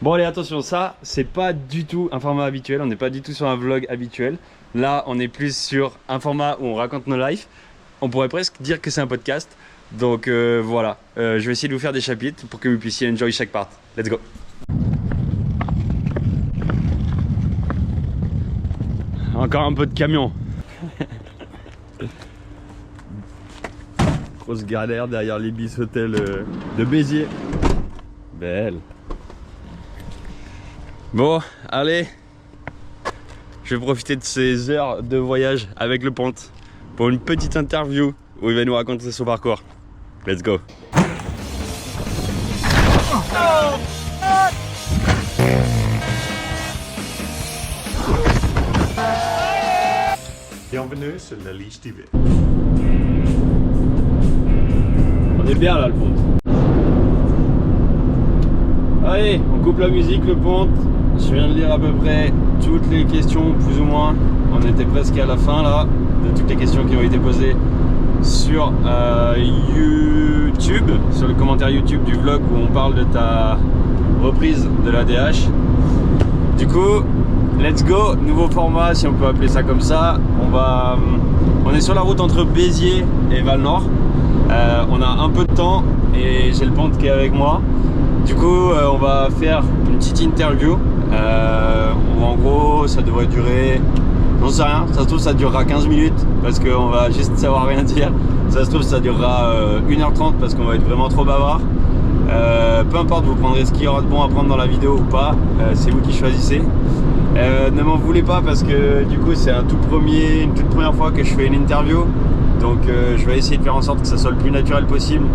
Bon allez, attention, ça c'est pas du tout un format habituel, on n'est pas du tout sur un vlog habituel. Là on est plus sur un format où on raconte nos lives. On pourrait presque dire que c'est un podcast. Donc voilà, je vais essayer de vous faire des chapitres pour que vous puissiez enjoy chaque part. Let's go. Encore un peu de camion. Grosse galère derrière l'Ibis Hotel de Béziers. Belle. Bon, allez. Je vais profiter de ces heures de voyage avec le Ponte pour une petite interview où il va nous raconter son parcours. Let's go. Bienvenue sur la Liche TV. On est bien là, le Ponte. Allez, on coupe la musique, le Ponte. Je viens de lire à peu près toutes les questions, plus ou moins. On était presque à la fin là, de toutes les questions qui ont été posées sur YouTube, sur le commentaire YouTube du vlog où on parle de ta reprise de l'ADH. Du coup, let's go, nouveau format si on peut appeler ça comme ça. On est sur la route entre Béziers et Val-Nord. On a un peu de temps et j'ai le Ponte qui est avec moi. Du coup, on va faire une petite interview où en gros ça devrait durer, j'en sais rien, ça se trouve ça durera 15 minutes parce qu'on va juste savoir rien dire. Ça se trouve ça durera 1h30 parce qu'on va être vraiment trop bavard. Peu importe, vous prendrez ce qu'il y aura de bon à prendre dans la vidéo ou pas, c'est vous qui choisissez. Ne m'en voulez pas parce que du coup c'est une toute première fois que je fais une interview. Donc je vais essayer de faire en sorte que ça soit le plus naturel possible,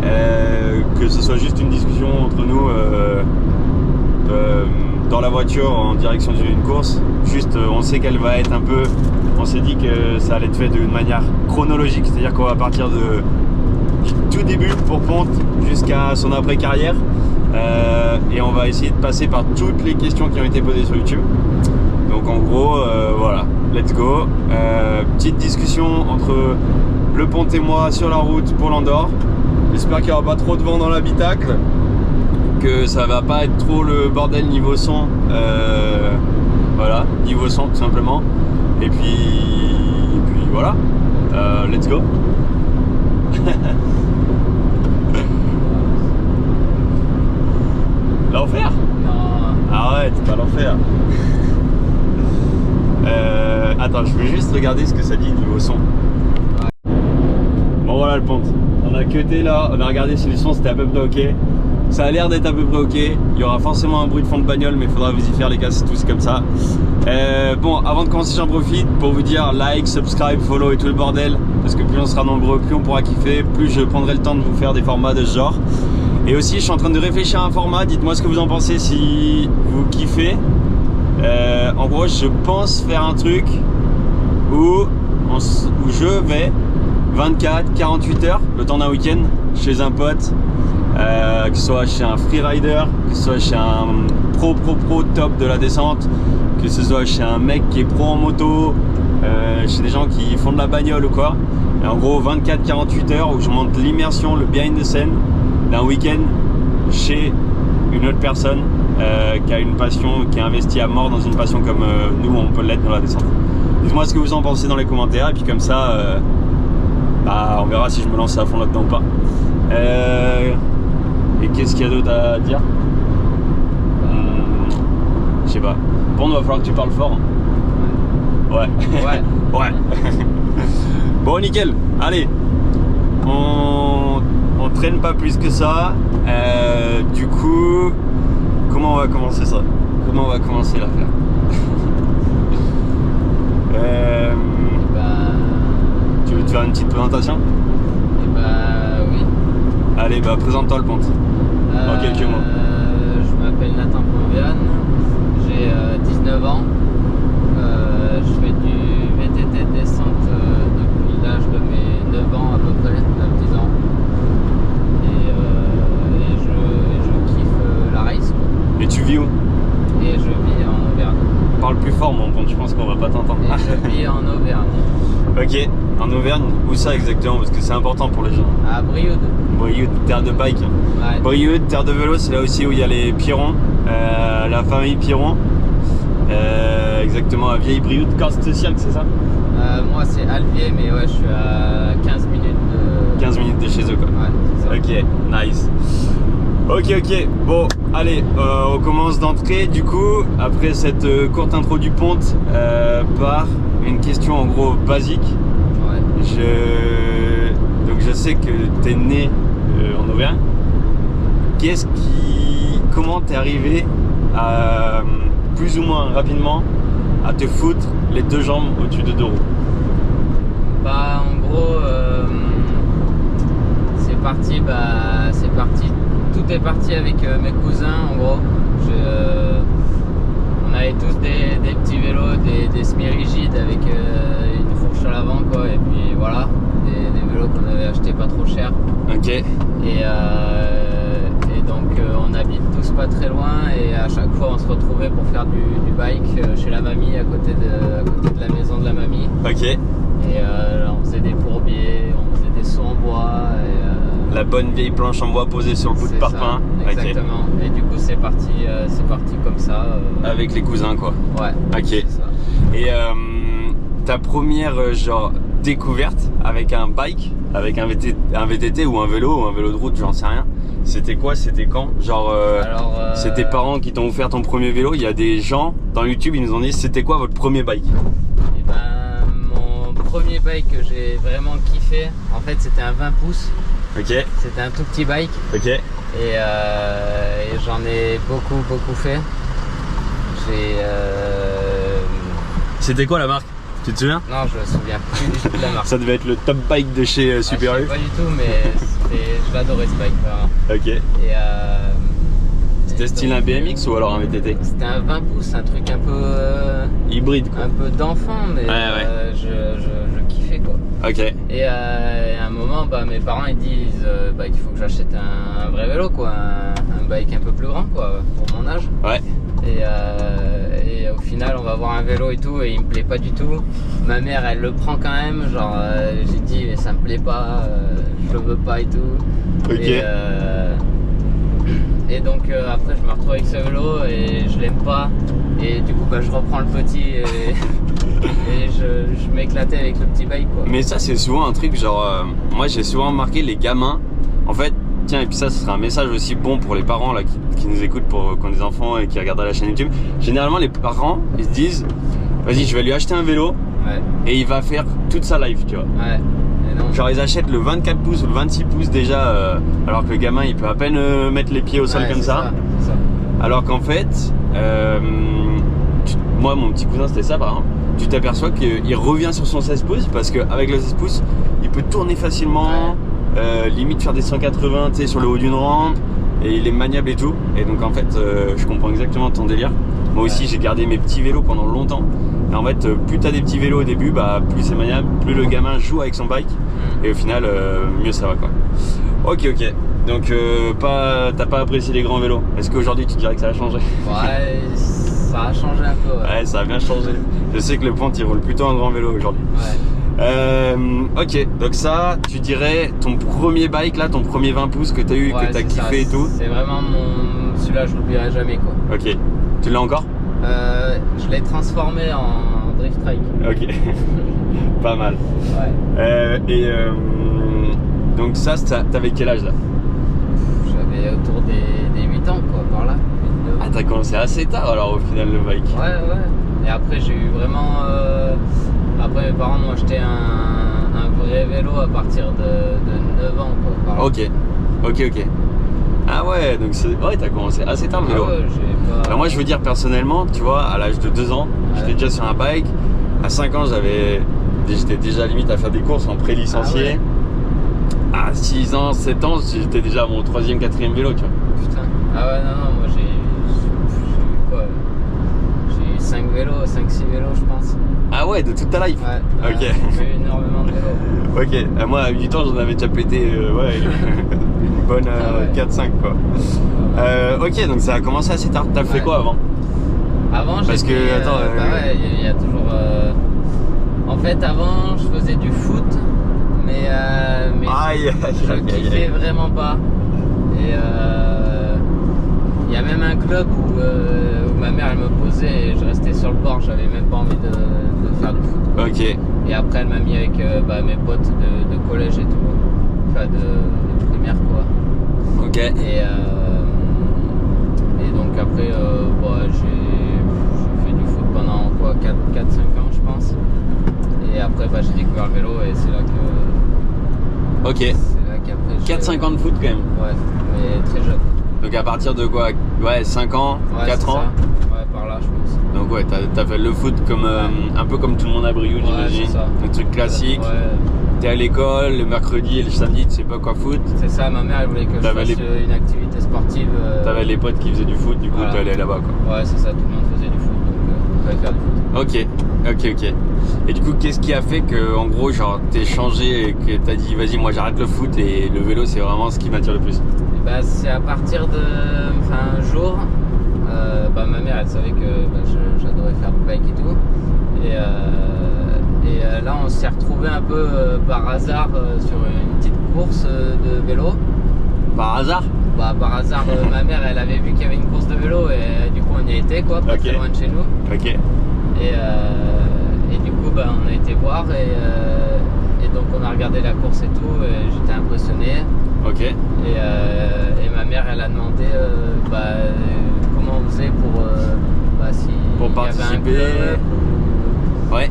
que ce soit juste une discussion entre nous dans la voiture en direction d'une course. Juste on sait qu'elle va être un peu, on s'est dit que ça allait être fait d'une manière chronologique, c'est-à-dire qu'on va partir du tout début pour Ponte jusqu'à son après-carrière. Et on va essayer de passer par toutes les questions qui ont été posées sur YouTube. Donc en gros, voilà, let's go. Petite discussion entre le Ponte et moi sur la route pour l'Andorre. J'espère qu'il n'y aura pas trop de vent dans l'habitacle, que ça va pas être trop le bordel niveau son. Voilà, niveau son tout simplement. Et puis voilà, let's go. L'enfer? Non. Arrête, c'est pas l'enfer. Attends, je vais juste regarder ce que ça dit niveau son. Bon voilà le Ponte. On a cuté là, on a regardé si le son c'était à peu près ok. Ça a l'air d'être à peu près ok. Il y aura forcément un bruit de fond de bagnole, mais il faudra vous y faire les gars, c'est tous comme ça. Bon, avant de commencer, j'en profite pour vous dire like, subscribe, follow et tout le bordel. Parce que plus on sera nombreux, plus on pourra kiffer, plus je prendrai le temps de vous faire des formats de ce genre. Et aussi, je suis en train de réfléchir à un format. Dites-moi ce que vous en pensez si vous kiffez. En gros, je pense faire un truc où je vais 24-48 heures, le temps d'un week-end, chez un pote, que ce soit chez un freerider, que ce soit chez un pro top de la descente, que ce soit chez un mec qui est pro en moto, chez des gens qui font de la bagnole ou quoi. Et en gros, 24-48 heures où je monte l'immersion, le behind the scene d'un week-end chez une autre personne qui a une passion, qui a investi à mort dans une passion comme nous on peut l'être dans la descente. Dites-moi ce que vous en pensez dans les commentaires et puis comme ça on verra si je me lance à fond là-dedans ou pas. Et qu'est-ce qu'il y a d'autre à dire? Je sais pas. Bon, il va falloir que tu parles fort. Ouais. Ouais. Bon, nickel. Allez. On traîne pas plus que ça. Du coup, comment on va commencer ça? Comment on va commencer l'affaire? Tu veux te faire une petite présentation? Oui. Allez, présente-toi le Ponte. En quelques mots. Je m'appelle Nathan Plovian, j'ai 19 ans. Je fais du VTT de descente depuis l'âge de mes 9 ans à peu près, 9-10 ans. Et je kiffe la race. Et tu vis où? Et je vis en Auvergne. Parle plus fort mon Ponte, je pense qu'on va pas t'entendre. Et je vis en Auvergne. Ok, en Auvergne, où ça exactement? Parce que c'est important pour les gens. À Brioude. Brioude, terre de bike. Ouais. Brioude, terre de vélo, c'est là aussi où il y a les Piron, la famille Piron. Exactement, à Vieille Brioude, Corse-Cirque, c'est ça? Moi c'est Alvier, mais ouais, je suis à 15 minutes de... 15 minutes de chez eux quoi. Ouais, c'est ça. Ok, nice. Ok, bon, allez, on commence d'entrée du coup, après cette courte intro du Ponte, par une question en gros basique. Ouais. Donc je sais que tu es né en Auvergne. Comment t'es arrivé à plus ou moins rapidement à te foutre les deux jambes au-dessus de deux roues? Bah en gros c'est parti, tout est parti avec mes cousins en gros. On avait tous des petits vélos, des semi-rigides avec une fourche à l'avant quoi, et puis voilà, des vélos qu'on avait achetés pas trop cher. Ok. Et donc on habite tous pas très loin et à chaque fois on se retrouvait pour faire du bike chez la mamie à côté de la maison de la mamie. Ok. Et on faisait des fourbiers, on faisait des sauts en bois. La bonne vieille planche en bois posée sur le bout de parpaing. Exactement. Okay. Et du coup c'est parti comme ça. Avec les cousins quoi. Ouais. Ok. C'est ça. Et ta première genre découverte avec un bike, avec un VTT ou un vélo de route, j'en sais rien. C'était quoi? C'était quand? Genre, c'est tes parents qui t'ont offert ton premier vélo. Il y a des gens dans YouTube, ils nous ont dit c'était quoi votre premier bike? Et ben, mon premier bike que j'ai vraiment kiffé, en fait, c'était un 20 pouces. Ok. C'était un tout petit bike. Ok. Et j'en ai beaucoup fait. C'était quoi la marque? Tu te souviens? Non, je me souviens plus du tout de la marque. Ça devait être le top bike de chez Super U. Pas du tout, mais je l'adorais ce bike vraiment. Ok. Et c'était style un BMX ou alors un VTT? C'était un 20 pouces, un truc un peu hybride quoi. un peu d'enfant, mais ouais. Je kiffais quoi. Ok. Et à un moment, mes parents ils disent qu'il faut que j'achète un vrai vélo quoi, un bike un peu plus grand quoi, pour mon âge. Ouais. Et au final on va voir un vélo et tout et il me plaît pas du tout. Ma mère elle le prend quand même, genre j'ai dit mais ça me plaît pas, je le veux pas et tout. Ok. Et donc après je me retrouve avec ce vélo et je l'aime pas et du coup je reprends le petit et je m'éclatais avec le petit bike quoi. Mais ça c'est souvent un truc genre moi j'ai souvent remarqué les gamins en fait. Tiens, et puis ça, ce sera un message aussi bon pour les parents là, qui nous écoutent, qui ont des enfants et qui regardent la chaîne YouTube. Généralement, les parents, ils se disent vas-y, je vais lui acheter un vélo et il va faire toute sa life, tu vois. Ouais. Et non. Genre, ils achètent le 24 pouces ou le 26 pouces déjà, alors que le gamin, il peut à peine mettre les pieds au sol comme ça. C'est ça. Alors qu'en fait, moi, mon petit cousin, c'était ça par exemple. Tu t'aperçois qu'il revient sur son 16 pouces parce qu'avec le 16 pouces, il peut tourner facilement. Ouais. Limite faire des 180 tu sais, sur le haut d'une rampe et il est maniable et tout et donc en fait je comprends exactement ton délire. Moi aussi j'ai gardé mes petits vélos pendant longtemps et en fait plus t'as des petits vélos au début plus c'est maniable, plus le gamin joue avec son bike et au final mieux ça va quoi. Ok donc t'as pas apprécié les grands vélos. Est-ce qu'aujourd'hui tu dirais que ça a changé? Ouais, ça a changé un peu. Ouais, ça a bien changé. Je sais que le Ponte il roule plutôt en grand vélo aujourd'hui. Ouais. Ok, donc ça, tu dirais ton premier bike là, ton premier 20 pouces que t'as eu, que t'as kiffé et tout. C'est vraiment celui-là, je l'oublierai jamais quoi. Ok, tu l'as encore? Je l'ai transformé en drift trike. Ok, pas mal. Ouais. Donc ça, t'avais quel âge là? J'avais autour des 8 ans quoi, par là. 8, 9 ans. Ah, t'as commencé assez tard alors au final le bike. Ouais. Et après j'ai eu vraiment. Après mes parents m'ont acheté un vrai vélo à partir de 9 ans quoi, par là. Ok. Ah ouais, donc t'as commencé assez tard le vélo. Ah ouais, j'ai pas... Alors moi je veux dire personnellement, tu vois, à l'âge de 2 ans, j'étais déjà sur un bike. À 5 ans, j'étais déjà limite à faire des courses en pré-licencié. Ah ouais. À 6 ans, 7 ans, j'étais déjà à mon 3e, 4e vélo, tu vois. Putain. Ah ouais, non, moi j'ai eu quoi? J'ai eu 5 vélos, 5-6 vélos je pense. Ah ouais, de toute ta life? Ouais. Ok. J'ai eu énormément de vélos. Ok, moi à 8 ans j'en avais déjà pété une bonne 4-5 quoi. Ok, donc ça a commencé assez tard. T'as fait quoi avant? Avant Parce que, il y a toujours... En fait avant je faisais du foot, mais Aïe, je kiffais vraiment pas. Et il y a même un club où ma mère elle me posait et je restais sur le bord, j'avais même pas envie de faire du foot. Ok. Et après elle m'a mis avec mes potes de collège et tout, enfin de primaire quoi. Ok. Et donc après j'ai fait du foot pendant quoi 4-5 ans je pense. Et après j'ai découvert le vélo et c'est là que. Ok. C'est là qu'après. 4-5 ans de foot quand même. Ouais, mais très jeune. Donc à partir de quoi? Ouais, 5 ans, Ouais, 4 ans. ça. Ouais, par là je pense. Donc ouais, t'as fait le foot comme un peu comme tout le monde à Brioude, j'imagine. c'est ça. Le truc classique. Ouais. T'es à l'école, le mercredi et le samedi, tu sais pas quoi foot. C'est ça, ma mère elle voulait que je fasse une activité sportive. T'avais les potes qui faisaient du foot, du coup Voilà. t'allais là-bas quoi. Ouais, c'est ça, tout le monde faisait du foot, donc fallait faire du foot. Ok. Et du coup, qu'est-ce qui a fait que, en gros, genre, t'es changé et que t'as dit, vas-y, moi j'arrête le foot et le vélo, c'est vraiment ce qui m'attire le plus? Et c'est à partir un jour, ma mère elle savait que j'adorais faire du bike et tout. Et là, on s'est retrouvé un peu par hasard sur une petite course de vélo. Par hasard? Par hasard, ma mère elle avait vu qu'il y avait une course de vélo et du coup on y était quoi, pas très loin de chez nous. Ok. Et du coup on a été voir et donc on a regardé la course et tout et j'étais impressionné. Ok. Et ma mère elle a demandé comment on faisait pour participer. Y avait un club Ouais.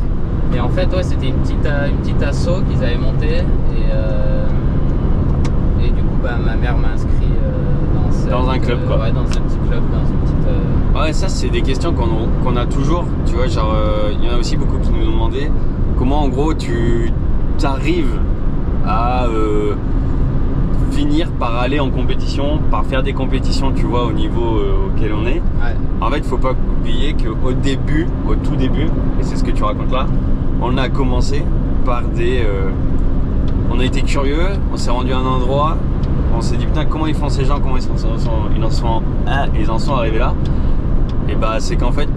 et en fait c'était une petite asso qu'ils avaient montée et du coup ma mère m'a inscrit dans un club quoi. Ouais, dans un petit club, dans une petite. Ouais, ça c'est des questions qu'on a toujours. Tu vois, genre, il y en a aussi beaucoup qui nous ont demandé comment en gros tu t'arrives à finir par aller en compétition, par faire des compétitions, tu vois, au niveau auquel on est. Ouais. En fait, il faut pas oublier qu'au début, au tout début, et c'est ce que tu racontes là, on a commencé par on a été curieux, on s'est rendu à un endroit, on s'est dit putain comment ils font ces gens, comment ils en sont arrivés là. Et c'est qu'en fait,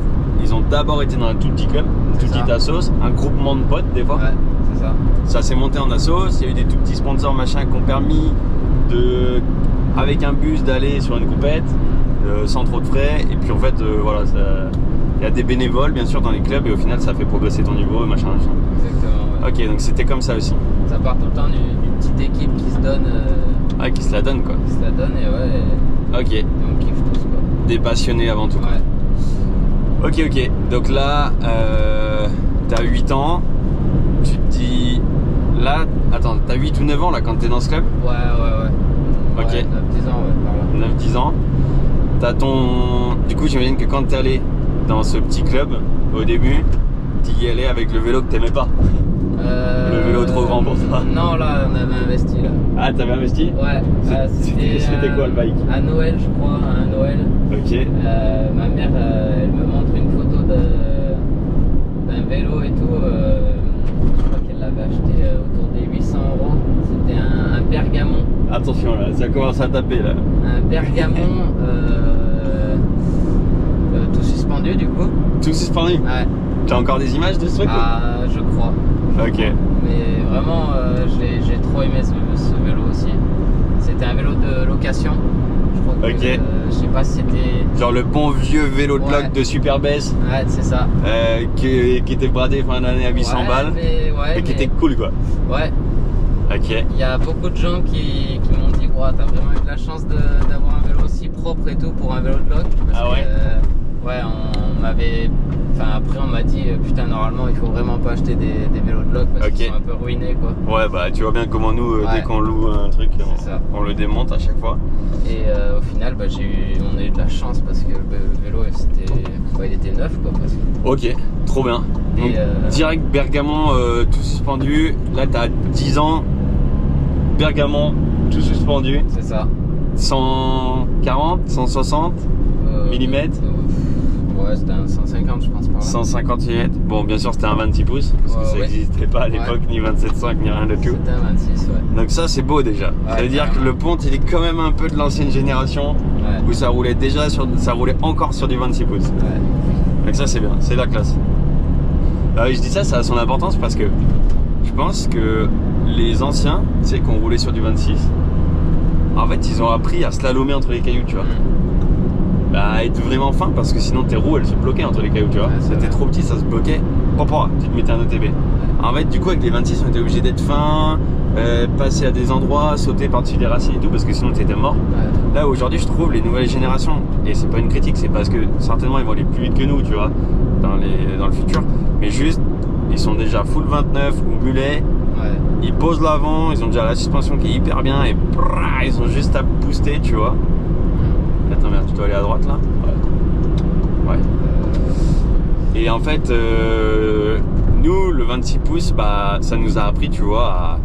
ils ont d'abord été dans un tout petit club, une toute petite assos, un groupement de potes des fois. Ouais, c'est ça. Ça s'est monté en assos, il y a eu des tout petits sponsors machin qui ont permis avec un bus d'aller sur une compète sans trop de frais. Et puis en fait, il y a des bénévoles bien sûr dans les clubs et au final ça fait progresser ton niveau, machin. Exactement. Ouais. Ok, donc c'était comme ça aussi. Ça part tout le temps d'une petite équipe qui se donne. Qui se la donne quoi. Qui se la donne et ouais. Ok. Et on kiffe tous quoi. Des passionnés avant tout. Ouais. Ok. Donc là, t'as 8 ans. Tu te dis. Là, attends, t'as 8 ou 9 ans là quand t'es dans ce club? Ouais. Ok. 9-10 ans, ouais, par là. 9-10 ans. T'as ton. Du coup, j'imagine que quand t'es allé dans ce petit club, au début, t'y allais avec le vélo que t'aimais pas. Le vélo trop grand pour toi. Non, là, on avait investi là. Ah, t'avais investi? Ouais. C'était quoi le bike? À Noël, je crois, à Noël. Ok. Ma mère, elle me montre une photo d'un vélo et tout. Je crois qu'elle l'avait acheté autour des 800 €. C'était un Bergamon. Attention là, ça commence à taper là. Un Bergamon tout suspendu du coup. Tout suspendu? Ouais. T'as encore des images de ce truc? Je crois. Ok. Mais vraiment, j'ai trop aimé ce vélo aussi. C'était un vélo de location. Je crois que, Ok. je sais pas si c'était. Genre le bon vieux vélo de Ouais. bloc de Super Bess Ouais, c'est ça. qui était bradé fin d'année à 800 Ouais, balles et qui était cool quoi. Ouais. Ok. Il y a beaucoup de gens qui m'ont dit t'as vraiment eu de la chance d'avoir un vélo aussi propre et tout pour un vélo de bloc. Parce ouais? Que, ouais, on m'avait. Enfin, après, on m'a dit putain, normalement, il faut vraiment pas acheter des vélos de bloc parce qu'ils sont un peu ruinés quoi. Ouais, tu vois bien comment nous, Ouais. dès qu'on loue un truc, on le démonte à chaque fois. Et au final, on a eu de la chance parce que le vélo, il était neuf quoi. Presque. Ok, trop bien. Donc, direct Bergamon tout suspendu. Là, t'as 10 ans. Bergamon tout suspendu. C'est ça. 140, 160 millimètres. Ouais, c'était un 150 je pense par là. 150 mm. Bon, bien sûr, c'était un 26 pouces parce que ça n'existait pas à l'époque, ni 27.5 ni rien de tout. C'était un 26, ouais. Donc ça, c'est beau déjà. Ça veut dire que le Ponte, il est quand même un peu de l'ancienne génération où ça roulait encore sur du 26 pouces. Ouais. Donc ça, c'est bien, c'est la classe. Je dis ça, ça a son importance parce que je pense que les anciens, tu sais, qui ont roulé sur du 26, en fait, ils ont appris à slalomer entre les cailloux, tu vois. Bah, être vraiment fin parce que sinon tes roues elles se bloquaient entre les cailloux, tu vois. Ouais, C'était trop petit, ça se bloquait. Papa, tu te mettais un OTB. En fait, du coup, avec les 26, on était obligé d'être fin, passer à des endroits, sauter par-dessus des racines et tout parce que sinon t'étais mort. Ouais. Là, aujourd'hui, je trouve les nouvelles générations, et c'est pas une critique, c'est parce que certainement ils vont aller plus vite que nous, tu vois, dans le futur, mais juste, ils sont déjà full 29 ou mulet. Ouais. Ils posent l'avant, ils ont déjà la suspension qui est hyper bien et ils ont juste à booster, tu vois. Attends, merde, tu dois aller à droite là. Ouais. Et en fait, nous, le 26 pouces, bah, ça nous a appris, tu vois,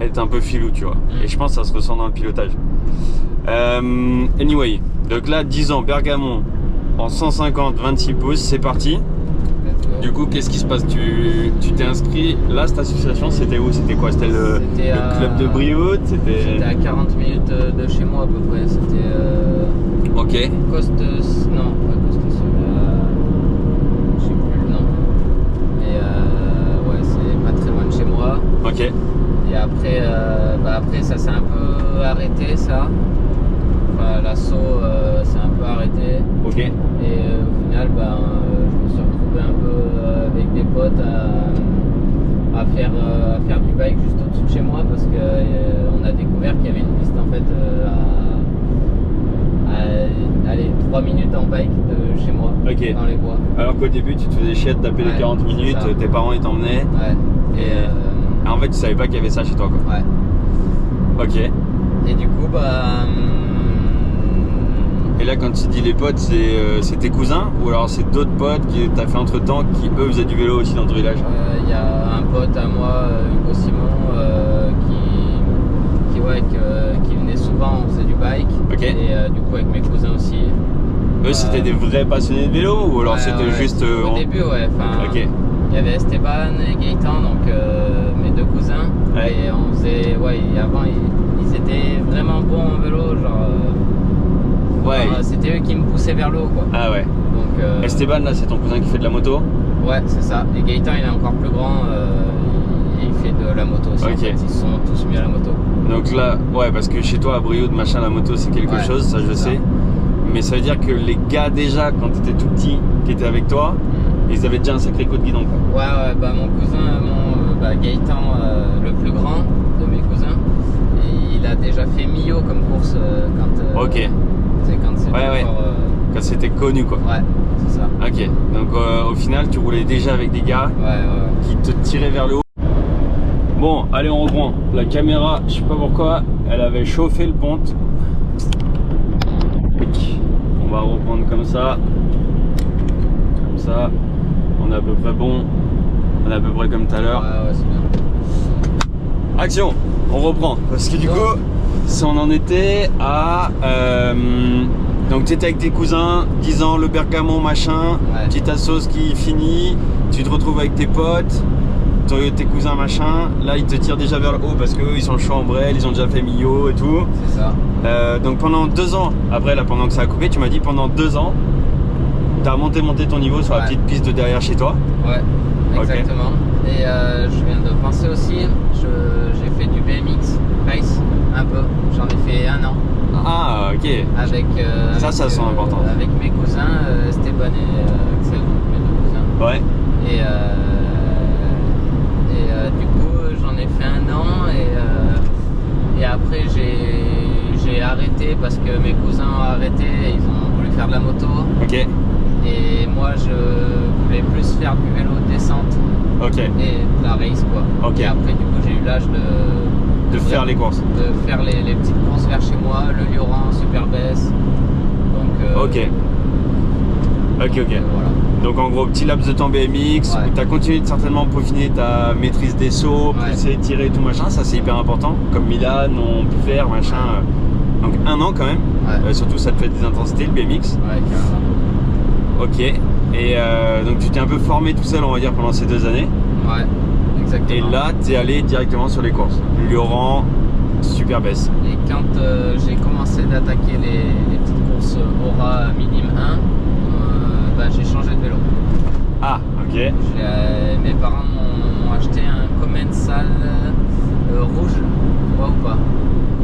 à être un peu filou, tu vois. Et je pense que ça se ressent dans le pilotage. Anyway, donc là, 10 ans, Bergamo, en 150, 26 pouces, c'est parti. Du coup, qu'est-ce qui se passe? Tu t'es inscrit, là, cette association, c'était où? C'était quoi? C'était le club de Brioude? C'était à 40 minutes de chez moi à peu près. C'était Ok. Costes, non, pas Costes, je sais plus le nom. Mais ouais, c'est pas très loin de chez moi. Ok. Et après, après ça s'est un peu arrêté, ça. Enfin, l'assaut s'est un peu arrêté. Ok. Et au final, je me suis retrouvé un peu avec des potes à faire du bike juste au-dessus de chez moi parce qu'on a découvert qu'il y avait une piste en fait allez, 3 minutes en bike de chez moi, Ok. dans les bois. Alors qu'au début, tu te faisais chier de taper les 40 minutes, ça. tes parents ils t'emmenaient. Ouais. Et en fait, tu savais pas qu'il y avait ça chez toi, quoi. Ouais. Ok. Et du coup, Et là, quand tu dis les potes, c'est tes cousins ou alors c'est d'autres potes qui t'as fait entre temps qui eux faisaient du vélo aussi dans ton village? il y a un pote à moi, Hugo Simon, qui venait souvent, on faisait du bike. Ok. Et du coup, avec mes cousins aussi. Eux, c'était des vrais passionnés de vélo ou alors Ouais, c'était ouais, juste. Au début, ouais. Ok. Il y avait Esteban et Gaëtan, donc mes deux cousins. Ouais. Et on faisait. Ouais, avant, ils étaient vraiment bons en vélo, genre. Ouais. C'était eux qui me poussaient vers le haut, quoi. Ah ouais. Donc, Esteban, là, c'est ton cousin qui fait de la moto? ouais, c'est ça. Et Gaëtan, il est encore plus grand. Il fait de la moto aussi. Ok. En fait. Ils sont tous mis à la moto. Donc là, ouais, parce que chez toi à Brioude, machin, la moto c'est quelque Ouais, chose, ça je c'est ça. sais. Mais ça veut dire que les gars déjà, quand t'étais tout petit, qui étaient avec toi, ils avaient déjà un sacré coup de guidon, quoi. Ouais, mon cousin, Gaëtan, le plus grand de mes cousins, il a déjà fait Millau comme course quand. Ok. C'est quand c'était Ouais. encore. Quand c'était connu, quoi. Ouais, c'est ça. Ok. Donc au final, tu roulais déjà avec des gars Ouais. qui te tiraient vers le haut. Bon, allez, on reprend. La caméra, je sais pas pourquoi, elle avait chauffé le ponte. On va reprendre comme ça. Comme ça. On est à peu près bon. On est à peu près comme tout à l'heure. Ouais, c'est bien. Action, on reprend. Parce que du coup, si on en était à. Donc tu étais avec tes cousins, 10 ans, le Bergamo, machin, Ouais. petite assos qui finit, tu te retrouves avec tes potes, tes cousins, machin. Là, ils te tirent déjà vers le haut parce qu'eux, ils sont chauds en brel, ils ont déjà fait Millau et tout. C'est ça. Donc pendant 2 ans, après là, pendant que ça a coupé, tu m'as dit pendant 2 ans, t'as monté ton niveau sur la Ouais. petite piste de derrière chez toi. Ouais, Ok. exactement. Et je viens de penser aussi, j'ai fait du BMX race un peu. J'en ai fait 1 an. Ah, ok. Avec, Ça sent important. Avec mes cousins, Esteban et Axel, mes deux cousins. Ouais. Et du coup, j'en ai fait 1 an et après j'ai arrêté parce que mes cousins ont arrêté et ils ont voulu faire de la moto. Ok. Et moi, je voulais plus faire du vélo de descente Ok. et de la race, quoi. Ok. Et après, du coup, j'ai eu l'âge De faire les courses. de faire les petites courses vers chez moi, le Lioran, Super Bess. Donc, Ok. Ok. voilà. Donc en gros, petit laps de temps BMX, Ouais. où tu as continué de certainement peaufiner ta maîtrise des sauts, Ouais. pousser, tirer, tout machin, ça c'est hyper important, comme Milan ont pu faire, machin. Donc 1 an quand même, Ouais. surtout ça te fait des intensités, le BMX. Ouais, carrément. Ok, et donc tu t'es un peu formé tout seul, on va dire, pendant ces 2 années. Ouais, exactement. Et là, tu es allé directement sur les courses. Lioran, Super Bess. Et quand j'ai commencé d'attaquer les petites courses Aura Minime 1, j'ai changé de vélo. Ah, ok. Mes parents m'ont acheté un commensal rouge, tu vois ou pas?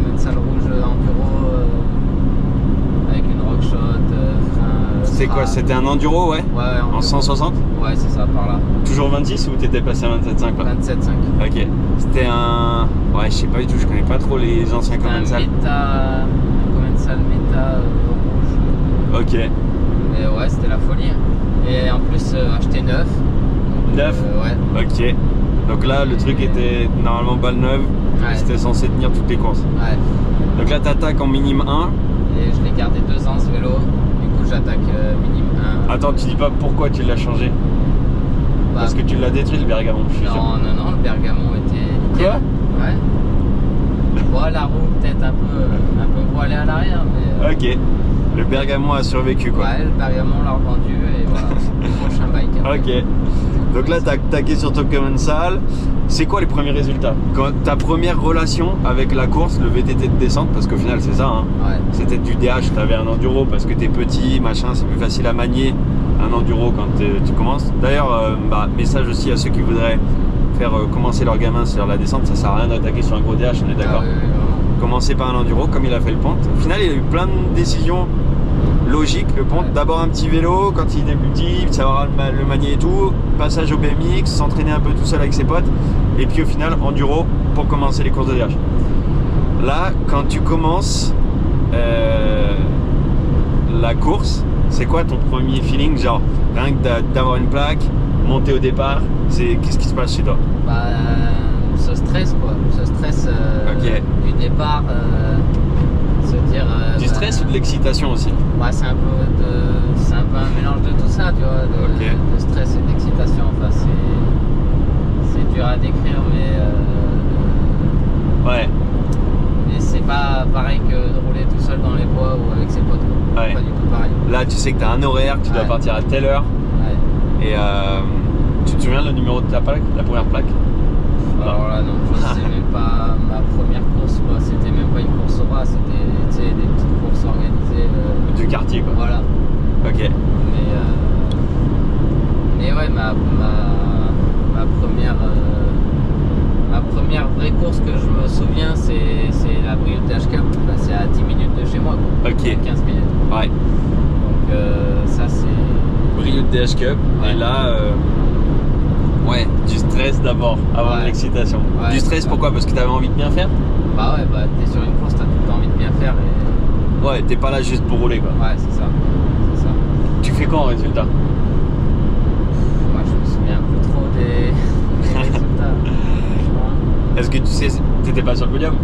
Commensal rouge enduro avec une rockshot, frein. C'est quoi? C'était un enduro, ouais? Ouais, En 160? Ouais, c'est ça, par là. Toujours 26 ou t'étais passé à 27,5 là? 27,5. Ok. C'était un. Ouais, je sais pas du tout, je connais pas trop les anciens commensal. Un commensal méta rouge. Ok. Et ouais, c'était la folie. Et en plus, acheté neuf. Neuf? Ouais. Ok. Donc là, le truc était normalement balle neuve. Ouais. C'était censé tenir toutes les courses. Ouais. Donc là, t'attaques en minime 1. Et je l'ai gardé 2 ans ce vélo. Du coup, j'attaque minimum 1. Attends, tu dis pas pourquoi tu l'as changé? Bah, Parce que tu l'as détruit le bergamon, je suis sûr. non, le bergamon était nickel. Quoi? Ouais. Bon, la roue peut-être un peu voilée à l'arrière, mais. Ok. Le bergamon a survécu quoi. Ouais, le bergamon l'a revendu et voilà. Prochain bike. Ok. Donc là, t'as attaqué sur ton commensal. C'est quoi les premiers résultats? Ta première relation avec la course, le VTT de descente, parce qu'au final c'est ça, hein. Ouais. C'était du DH, t'avais un enduro parce que t'es petit, machin, c'est plus facile à manier un enduro quand tu commences. D'ailleurs, message aussi à ceux qui voudraient faire commencer leur gamin sur la descente, ça sert à rien d'attaquer sur un gros DH, on est d'accord. Commencer par un enduro comme il a fait le Ponte. Au final, il a eu plein de décisions logique, le Ponte. D'abord un petit vélo quand il est plus petit, savoir le manier et tout, passage au BMX, s'entraîner un peu tout seul avec ses potes, et puis au final enduro pour commencer les courses de DH. Là, quand tu commences la course, c'est quoi ton premier feeling, genre rien que d'avoir une plaque, monter au départ, qu'est-ce qui se passe chez toi? Ce stress quoi, Ok. du départ, se dire. Du stress ou de l'excitation aussi? Ouais, c'est un peu un mélange de tout ça, tu vois, de stress et d'excitation. Enfin, c'est dur à décrire, mais. Ouais. Mais c'est pas pareil que de rouler tout seul dans les bois ou avec ses potes. Quoi. Ouais. Pas du tout pareil. Là, tu sais que tu as un horaire, que tu dois partir à telle heure. Ouais. Et tu te souviens le numéro de ta plaque, la première plaque? Alors là, non, je sais même pas. Ma première course, quoi, c'était même pas une course au ras, c'était des petites courses organisées. Du quartier, quoi. Voilà. Ok. Mais ouais, ma première vraie course que je me souviens, c'est la Brioude Dash Cup. Bah, c'est à 10 minutes de chez moi, quoi. Ok. 15 minutes. Ouais. Donc ça, c'est. Brioude DH Cup. Ouais. Et là, ouais, du stress d'abord, avant de l'excitation. Ouais, du stress, pourquoi? Parce que tu avais envie de bien faire? Bah ouais, t'es sur une course, t'as tout le temps envie de bien faire. Et... Ouais, t'es pas là juste pour rouler, quoi. Ouais, c'est ça. Tu fais quoi en résultat? Moi, je me souviens plus trop des résultats. Est-ce que tu sais, t'étais pas sur le podium?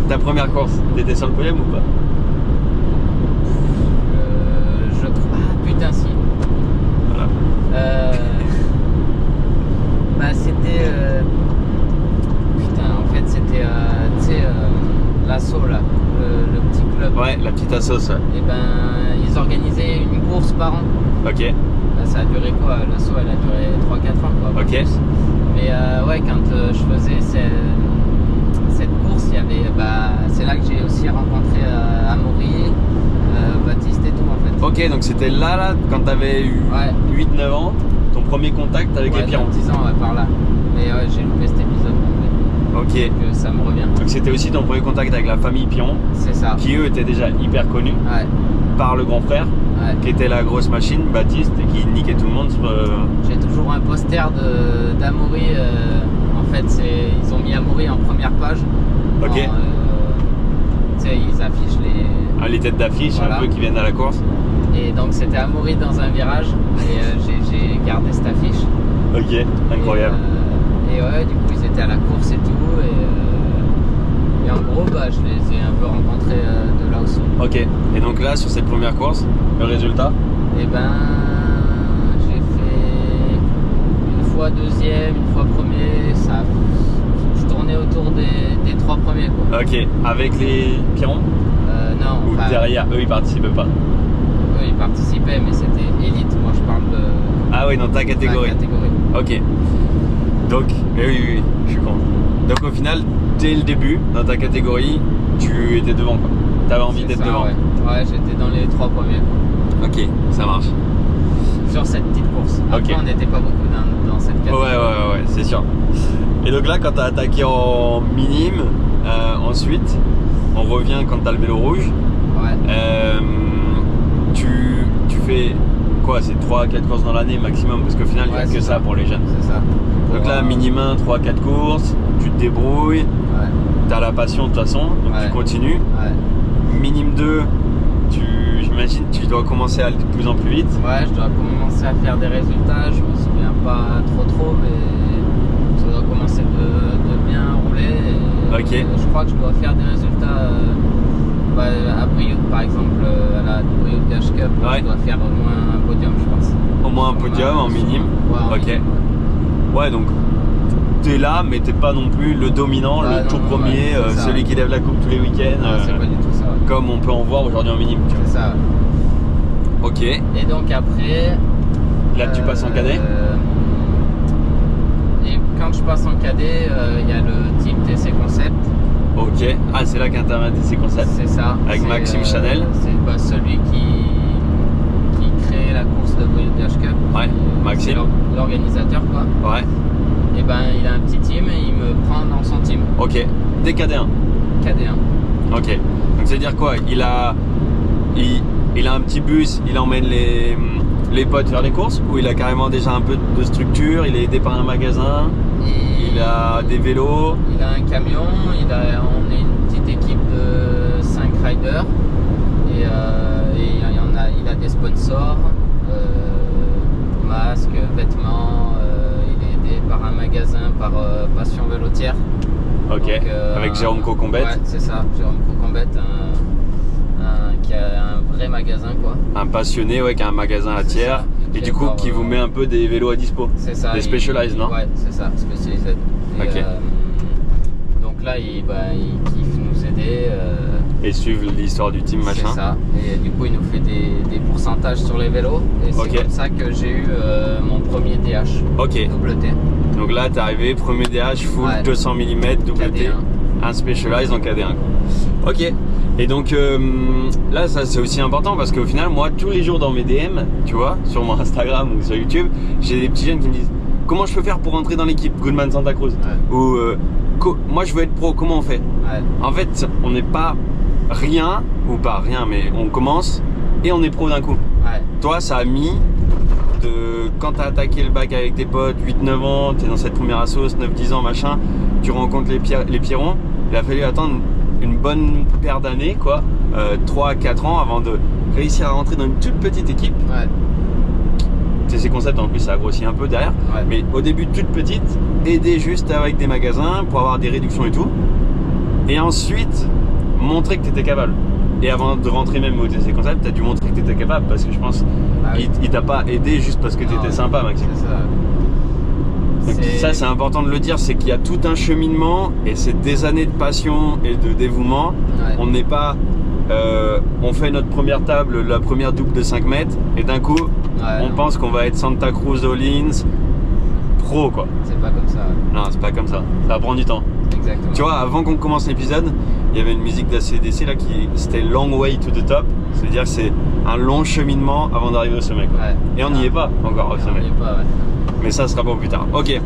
Ta première course, t'étais sur le podium ou pas? Je crois. Ah putain, si. Voilà. Bah c'était. Putain, en fait, c'était. Tu sais, l'assaut là, le petit club. Ouais, la petite assos. Ouais. Et ben, ils organisaient une course par an. Ok. Là, ça a duré quoi? L'assaut, elle a duré 3-4 ans, quoi. Ok. Plus. Mais ouais, quand je faisais cette course, il y avait. C'est là que j'ai aussi rencontré Amaury, Baptiste et tout, en fait. Ok, donc c'était là, quand t'avais eu 8-9 ans, ton premier contact avec les Pirons. 10 ans, par là. Mais ouais, j'ai loupé cet épisode complet. Ok. Donc ça me revient. Donc c'était aussi ton premier contact avec la famille Piron, C'est ça. qui eux étaient déjà hyper connus Ouais. par le grand frère, qui était la grosse machine, Baptiste, et qui niquait tout le monde sur. J'ai toujours un poster d'Amaury. En fait, ils ont mis Amaury en première page. Ok. Tu sais, ils affichent Les têtes d'affiche Voilà. un peu qui viennent à la course. Et donc c'était Amaury dans un virage. Et j'ai gardé cette affiche. Ok, incroyable. Et ouais, du coup, ils étaient à la course et tout. Et en gros, je les ai un peu rencontrés de là aussi. Ok, et donc là, sur cette première course, le résultat? Et ben, j'ai fait une fois deuxième, une fois premier. Je tournais autour des 3 premiers, quoi. Ok, avec les Pirons? Non, Ou derrière, eux ils participaient pas? Eux ils participaient, mais c'était élite. Moi je parle de. Ah oui, dans ta catégorie. Ok. Donc, oui, je suis con. Donc au final, dès le début, dans ta catégorie, tu étais devant, quoi. T'avais envie d'être devant. Ouais, j'étais dans les 3 premiers, quoi. Ok, ça marche. sur cette petite course. Après, Ok. on n'était pas beaucoup dans cette catégorie. Ouais, c'est sûr. Et donc là, quand tu as attaqué en minime, ensuite, on revient quand tu as le vélo rouge. Ouais. Tu fais quoi? C'est 3-4 courses dans l'année maximum, parce qu'au final, il n'y a Ouais, que c'est ça pour les jeunes. C'est ça. Donc là, minime 1, 3-4 courses, tu te débrouilles, Ouais. tu as la passion de toute façon, donc Ouais. tu continues. Ouais. Minime 2, j'imagine tu dois commencer à aller de plus en plus vite. Ouais, je dois commencer à faire des résultats. Je me souviens pas trop, mais je dois commencer de bien rouler. Et Ok. Je crois que je dois faire des résultats à Brioude, par exemple, à la Brioude Dash Cup. Ouais. Je dois faire au moins un podium, je pense. Au moins un podium en minime. Ouais, en Ok. minime, Ouais, donc t'es là, mais t'es pas non plus le dominant, Ouais, le tout non, premier, ouais, c'est ça. celui qui lève la coupe tous les week-ends, ouais. C'est pas du tout ça. comme on peut en voir aujourd'hui en minime. Tu C'est ça. vois. Ok. Et donc après. Là, tu passes en cadet. Et quand je passe en cadet, il y a le team TC Concept. Ok. Ah, c'est là qu'intervient ces concepts. C'est ça. Avec C'est, Maxime Chanel. C'est celui qui crée la course de Brioude Dash Cup. Ouais, Maxime. C'est l'organisateur, quoi. Ouais. Et ben il a un petit team et il me prend dans son team. Ok. Dès KD1. KD1. Ok. Donc c'est à dire quoi? Il a un petit bus, il emmène les potes faire les courses, ou il a carrément déjà un peu de structure, il est aidé par un magasin, il a des vélos. Il a un camion, on est une petite équipe de 5 riders et il a des sponsors, masques, vêtements, il est aidé par un magasin, par Passion Vélotière. Ok. Donc, Avec Jérôme Cocombette. Ouais, c'est ça, Jérôme Cocombette, qui a un vrai magasin, quoi. Un passionné, ouais, qui a un magasin à C'est tiers. ça. Et Qui du coup, encore, qui vous met un peu des vélos à dispo. C'est ça. Des Specialized, non? Ouais, c'est ça, Specialized. Et, Ok. donc là, il kiffe nous aider. Et suivre l'histoire du team, machin. C'est ça. Et du coup, il nous fait des pourcentages sur les vélos. Et c'est Ok. comme ça que j'ai eu mon premier DH. Ok. Double T. Donc là, t'es arrivé, premier DH, full Ouais. 200 mm, double T, KD1. un Specialized en KD1. Quoi. Ok. Et donc là, ça c'est aussi important parce qu'au final, moi, tous les jours dans mes DM, tu vois, sur mon Instagram ou sur YouTube, j'ai des petits jeunes qui me disent comment je peux faire pour entrer dans l'équipe Goodman Santa Cruz, Ouais. ou moi je veux être pro, comment on fait? Ouais. En fait, on n'est pas rien, ou pas rien, mais on commence et on est pro d'un coup. Ouais. Toi, ça a mis de quand t'as attaqué le bac avec tes potes, 8-9 ans, t'es dans cette première assos, 9-10 ans, machin, tu rencontres les Pierrons, il a fallu attendre une bonne paire d'années, quoi, 3-4 ans avant de réussir à rentrer dans une toute petite équipe. Ouais. TC Concept en plus ça a grossi un peu derrière, Ouais. mais au début toute petite, aider juste avec des magasins pour avoir des réductions et tout, et ensuite montrer que tu étais capable. Et avant de rentrer même au TC Concept, tu as dû montrer que tu étais capable, parce que je pense Ah oui. il t'a pas aidé juste parce que tu Non, étais sympa, Maxime. C'est ça. Donc ça c'est important de le dire, c'est qu'il y a tout un cheminement et c'est des années de passion et de dévouement. Ouais. On n'est pas on fait notre première table, la première double de 5 mètres et d'un coup Ouais, on non. pense qu'on va être Santa Cruz All-Ins pro, quoi. C'est pas comme ça. Non, c'est pas comme ça, ça prend du temps. Exactement. Tu vois, avant qu'on commence l'épisode, il y avait une musique d'ACDC là qui c'était Long Way to the Top, c'est-à-dire que c'est un long cheminement avant d'arriver au sommet, quoi. Ouais. Et on n'y est pas encore au On sommet. n'y est pas, ouais. Mais ça sera pour plus tard. Ok.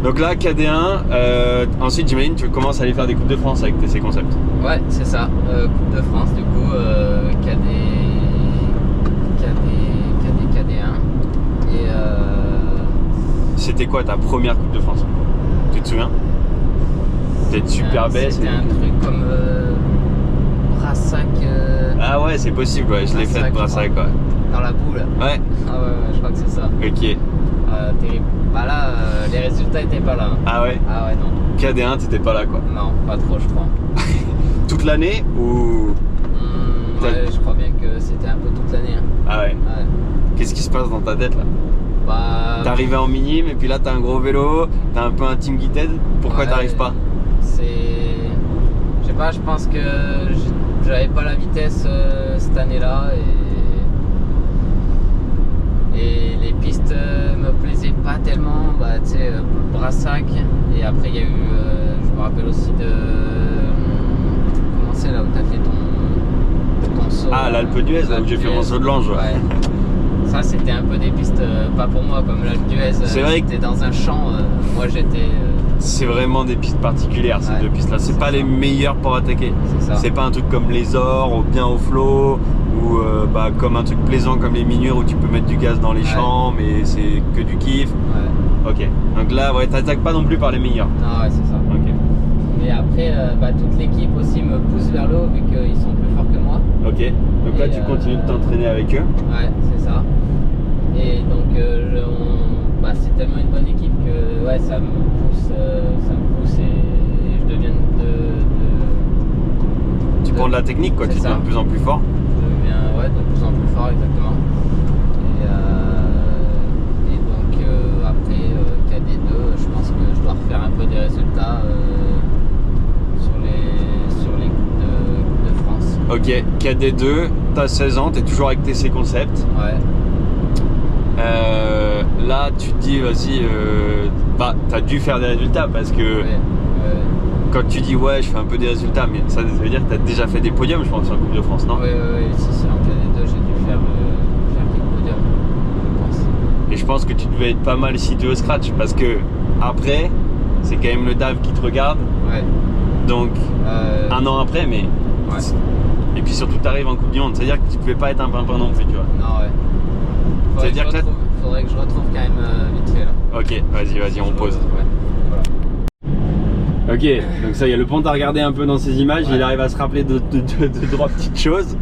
Donc là, KD1. Ensuite, j'imagine tu commences à aller faire des Coupes de France avec TC Concept. Ouais, c'est ça. Coupe de France, du coup, KD1. Et C'était quoi ta première Coupe de France? Tu te souviens? Peut-être super baisse. C'était un truc comme Brassac. Ah ouais, c'est possible, ouais. Je l'ai fait de Brassac, Brassac, quoi. Dans la boule. Ouais. Ah ouais, je crois que c'est ça. Ok. Terrible. Bah là, les résultats étaient pas là. Ah ouais. Ah ouais, non. KD1, t'étais pas là, quoi. Non, pas trop, je crois. Toute l'année ou? Ouais, je crois bien que c'était un peu toute l'année. Hein. Ah ouais. Ouais. Qu'est-ce qui se passe dans ta tête là? Bah. T'es arrivé en minime et puis là t'as un gros vélo, t'as un peu un team qui t'aide. Pourquoi Ouais, t'arrives pas? C'est. Je sais pas, je pense que j'avais pas la vitesse cette année-là et les pistes me plaisaient pas tellement. Bah, tu sais, Brassac, et après il y a eu. Je me rappelle aussi de. Comment c'est là où t'as fait ton saut? Ah, l'Alpe d'Huez, là où j'ai fait mon saut de l'ange. Ouais. Ça, c'était un peu des pistes pas pour moi, comme l'Alpe d'Huez. C'était dans un champ. Moi, j'étais. C'est vraiment des pistes particulières, ces deux pistes-là. C'est pas les meilleures pour attaquer. C'est pas un truc comme les Ors, ou bien au flot, ou comme un truc plaisant comme les Minures où tu peux mettre du gaz dans les champs, mais c'est que du kiff. Ok. Donc là, ouais, t'attaques pas non plus par les meilleurs. Non, ouais, c'est ça. Ok. Et après, toute l'équipe aussi me pousse vers le haut vu qu'ils sont plus forts que moi. Ok. Donc là, tu continues de t'entraîner avec eux. Ouais, c'est ça. Et donc, c'est tellement une bonne équipe que ouais, ça me pousse et je deviens Tu prends de la technique, quoi. Tu deviens de plus en plus fort. Je deviens de plus en plus fort, exactement. Et donc, après KD2, je pense que je dois refaire un peu des résultats sur les Coupes de France. Ok, KD2, t'as 16 ans, t'es toujours avec TC Concept. Ouais. Là, tu te dis, vas-y, t'as dû faire des résultats parce que quand tu dis, ouais, je fais un peu des résultats, mais ça veut dire que t'as déjà fait des podiums, je pense, en Coupe de France, non? Oui, si, en KD2, j'ai dû faire quelques podiums, je pense. Et je pense que tu devais être pas mal cité au scratch parce que après, c'est quand même le DAF qui te regarde. Ouais. Donc, un an après, mais. Ouais. Et puis surtout, t'arrives en Coupe du Monde, c'est-à-dire que tu pouvais pas être un pimpin non plus, tu vois. Non, ouais. Faudrait que je retrouve quand même vite fait là. Ok, vas-y, on pause. Voilà. Ok, donc ça y est, le Pont a regardé un peu dans ces images, il arrive à se rappeler de trois petites choses.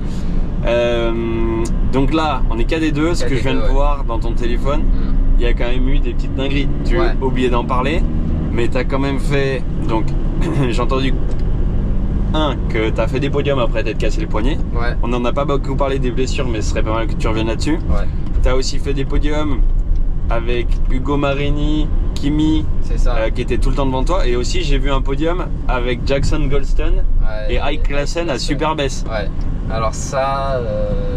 Donc là, on est KD2, ce que je viens de voir dans ton téléphone, il y a quand même eu des petites dingueries. Tu as oublié d'en parler, mais tu as quand même fait. Donc, j'ai entendu que tu as fait des podiums après t'être cassé le poignet. Ouais. On n'en a pas beaucoup parlé des blessures, mais ce serait pas mal que tu reviennes là-dessus. Ouais. Tu as aussi fait des podiums avec Ugo Marini, Kimi, qui était tout le temps devant toi. Et aussi, j'ai vu un podium avec Jackson Goldstone et Ike Klassen à Superbès. Ouais. Alors ça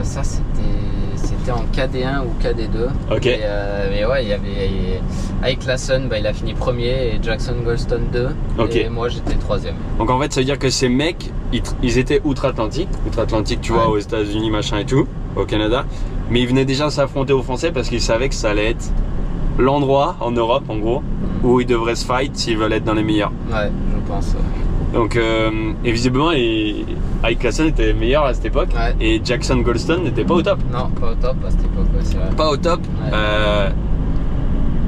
c'était en KD1 ou KD2. Ok. Mais ouais, il y avait Ike Klassen, il a fini premier et Jackson Goldstone 2. Ok. Et moi j'étais troisième. Donc en fait, ça veut dire que ces mecs, ils étaient outre-Atlantique. Outre-Atlantique, tu vois, aux États-Unis, machin et tout, au Canada. Mais ils venaient déjà s'affronter aux Français parce qu'ils savaient que ça allait être l'endroit en Europe, en gros, où ils devraient se fight s'ils veulent être dans les meilleurs. Ouais, je pense. Donc, et visiblement, Ike Klassen était meilleur à cette époque, et Jackson Goldstone n'était pas au top. Non, pas au top à cette époque, c'est vrai. Pas au top.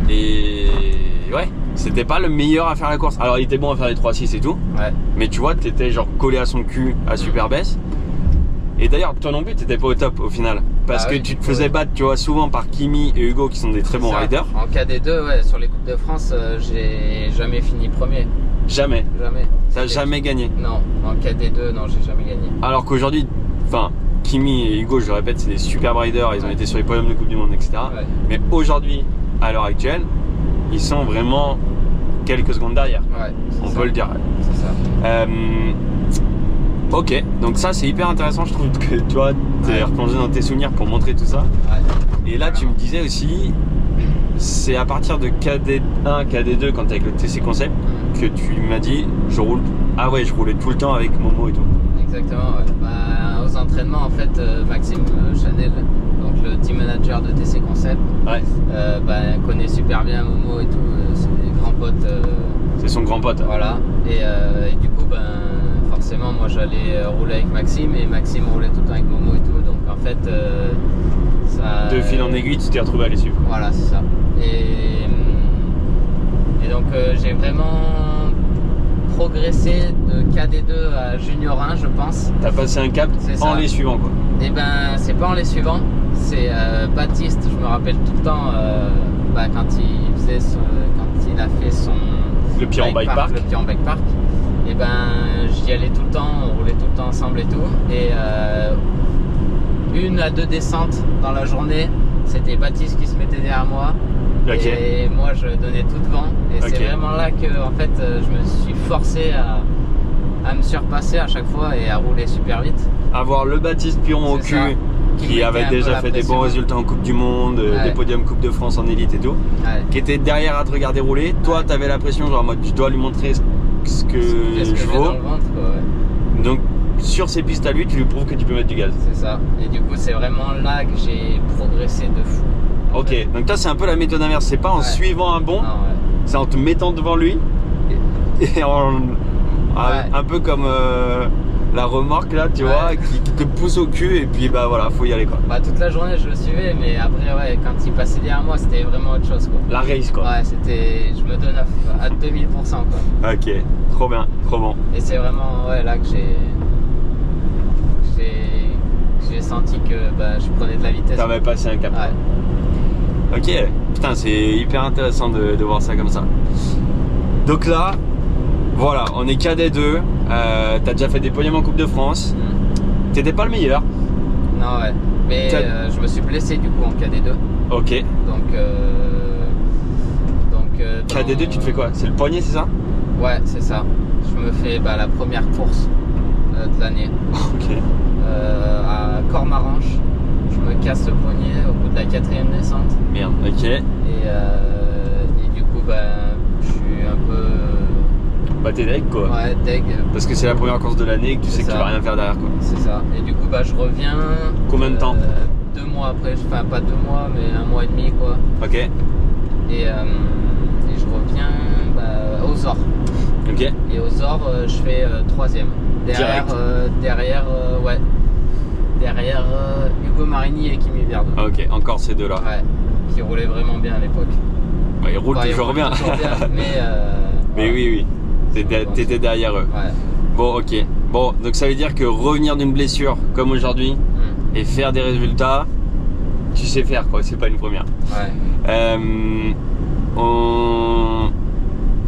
Et ouais, c'était pas le meilleur à faire la course. Alors, il était bon à faire les 3-6 et tout, mais tu vois, t'étais genre collé à son cul à Superbès. Et d'ailleurs, toi non plus, t'étais pas au top au final. Parce que tu te faisais battre, tu vois, souvent par Kimi et Hugo qui sont des très bons riders. En KD2, sur les Coupes de France, j'ai jamais fini premier. Jamais. T'as jamais gagné? Non, en KD2, non, j'ai jamais gagné. Alors qu'aujourd'hui, Kimi et Hugo, je le répète, c'est des super riders, ils ont été sur les podiums de Coupe du Monde, etc. Mais aujourd'hui, à l'heure actuelle, ils sont vraiment quelques secondes derrière. On peut le dire. C'est ça. Ok, donc ça c'est hyper intéressant, je trouve que tu vois, t'es replongé dans tes souvenirs pour montrer tout ça. Et là tu me disais aussi, c'est à partir de KD1, KD2 quand t'es avec le TC Concept que tu m'as dit, je roulais tout le temps avec Momo et tout. Exactement, aux entraînements en fait, Maxime Chanel, donc le team manager de TC Concept, connaît super bien Momo et tout, c'est des grands potes. C'est son grand pote. Voilà, et du coup forcément moi j'allais rouler avec Maxime et Maxime roulait tout le temps avec Momo et tout, donc en fait ça... De fil en aiguille tu t'es retrouvé à les suivre. Voilà, c'est ça. Et donc j'ai vraiment progressé de KD2 à Junior 1 je pense. T'as passé un cap en les suivant quoi. Et c'est pas en les suivant, c'est Baptiste, je me rappelle tout le temps quand il a fait son... Le Piron Bike Park. Le Piron Bike Park. Et j'y allais tout le temps, on roulait tout le temps ensemble et tout. Et 1 à 2 descentes dans la journée, c'était Baptiste qui se mettait derrière moi. Et moi je donnais tout devant. Et c'est vraiment là que en fait je me suis forcé à me surpasser à chaque fois et à rouler super vite. Avoir le Baptiste Piron au cul qui avait déjà fait des bons résultats en Coupe du Monde, des podiums Coupe de France en élite et tout, qui était derrière à te regarder rouler. Toi t'avais la pression genre en mode je dois lui montrer ce que je vaux. Dans le ventre, quoi, Donc sur ses pistes à lui, tu lui prouves que tu peux mettre du gaz. C'est ça. Et du coup, c'est vraiment là que j'ai progressé de fou. Ok, fait. donc toi c'est un peu la méthode inverse, c'est pas en suivant un bon, Non, ouais. c'est en te mettant devant lui et un peu comme la remorque là, tu vois, qui te pousse au cul et puis bah voilà, faut y aller quoi. Bah toute la journée je le suivais, mais après ouais, quand il passait derrière moi, c'était vraiment autre chose quoi. La race quoi. Ouais, c'était, je me donne à 2000% quoi. Ok, trop bien, trop bon. Et c'est vraiment ouais, là que j'ai senti que bah, je prenais de la vitesse. T'avais passé un cap. Ouais. Ok, putain, c'est hyper intéressant de voir ça comme ça. Donc là, voilà, on est cadet 2. T'as déjà fait des podiums en Coupe de France. T'étais pas le meilleur. Non, ouais. Mais je me suis blessé du coup en KD2. Ok. Donc KD2, tu te fais quoi? C'est le poignet, c'est ça? Ouais, c'est ça. Je me fais la première course de l'année. Ok. À Cormaranche. Je me casse le poignet au bout de la 4e descente. Merde, ok. Et du coup, je suis un peu. Bah, t'es deg quoi. Ouais, deg. Parce que c'est la première course de l'année et que tu sais que tu vas rien faire derrière quoi. C'est ça. Et du coup, je reviens. Combien de temps? 2 mois après. Enfin, pas 2 mois, mais 1 mois et demi quoi. Ok. Et je reviens aux Ors. Ok. Et aux Ors, je fais 3e. Derrière Hugo Marini et Kimi Verdon. Ok, encore ces deux là. Ouais, qui roulaient vraiment bien à l'époque. Bah, ils roulent toujours bien. Mais oui. T'étais derrière eux. Ouais. Bon, ok. Bon, donc ça veut dire que revenir d'une blessure comme aujourd'hui et faire des résultats, tu sais faire quoi, c'est pas une première. Ouais.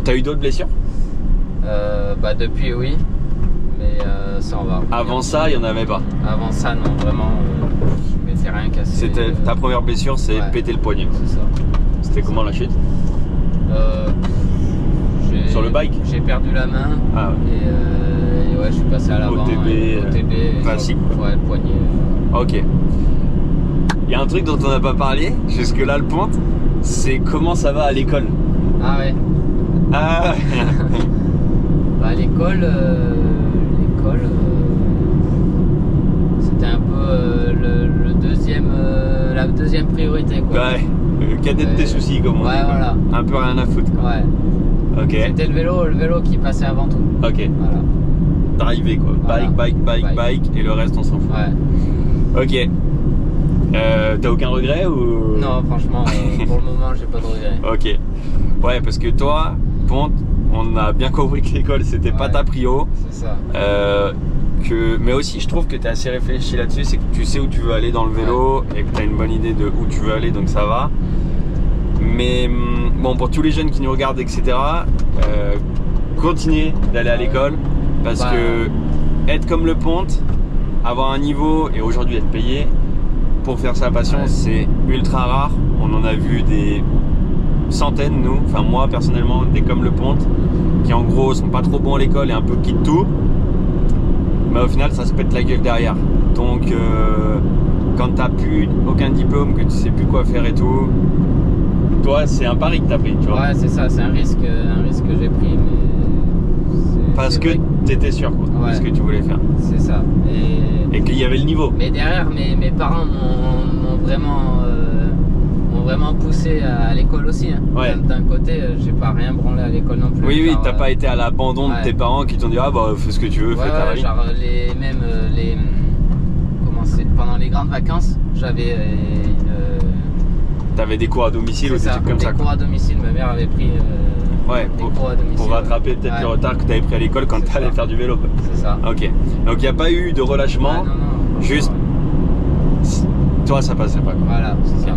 T'as eu d'autres blessures? Depuis oui, mais ça en va. Avant ça, il n'y en avait pas. Avant ça, non, vraiment, je m'étais rien cassé. C'était ta première blessure, c'est péter le poignet. C'est ça. C'était comment la chute? Sur le bike? J'ai perdu la main. Ah ouais. Et ouais, je suis passé à l'avant. OTB classique. Ouais, le poignet. Ok. Il y a un truc dont on n'a pas parlé jusque-là, le point, c'est comment ça va à l'école. Ah ouais. Ah l'école, c'était un peu la deuxième priorité quoi. Ouais, le cadet de tes soucis comme on dit. Ouais, voilà. Un peu rien à foutre quoi. Ouais. Ok. C'était le vélo qui passait avant tout. Ok. Voilà. Driver quoi. Voilà. Bike et le reste on s'en fout. Ouais. Ok. T'as aucun regret ou? Non, franchement, pour le moment, j'ai pas de regret. Ok. Ouais, parce que toi, Ponte, on a bien compris que l'école c'était pas ta prio. C'est ça. Mais aussi, je trouve que tu es assez réfléchi là-dessus, c'est que tu sais où tu veux aller dans le vélo et que tu as une bonne idée de où tu veux aller, donc ça va. Mais bon, pour tous les jeunes qui nous regardent, etc., continuez d'aller à l'école parce que être comme le Ponte, avoir un niveau et aujourd'hui être payé pour faire sa passion, c'est ultra rare. On en a vu des centaines, nous, enfin moi personnellement, des comme le Ponte, qui en gros sont pas trop bons à l'école et un peu quittent tout. Mais au final ça se pète la gueule derrière. Donc quand t'as plus aucun diplôme, que tu sais plus quoi faire et tout, toi c'est un pari que t'as pris, tu vois. Ouais, c'est ça, c'est un risque que j'ai pris, mais parce que t'étais sûr quoi, de ce que tu voulais faire. C'est ça. Et qu'il y avait le niveau. Mais derrière, mes parents m'ont vraiment poussé à l'école aussi. Hein. Ouais. D'un côté, j'ai pas rien branlé à l'école non plus. Oui, t'as pas été à l'abandon de tes parents qui t'ont dit ah bah fais ce que tu veux, fais ta vie. Genre pendant les grandes vacances, j'avais t'avais des cours à domicile ou des trucs comme ça. Des cours à domicile, ma mère avait pris cours à domicile. Pour rattraper peut-être le retard que t'avais pris à l'école quand t'allais faire du vélo. C'est ça. Ok. Donc il n'y a pas eu de relâchement. Non. Juste toi ça passait pas quoi. Voilà, c'est ça.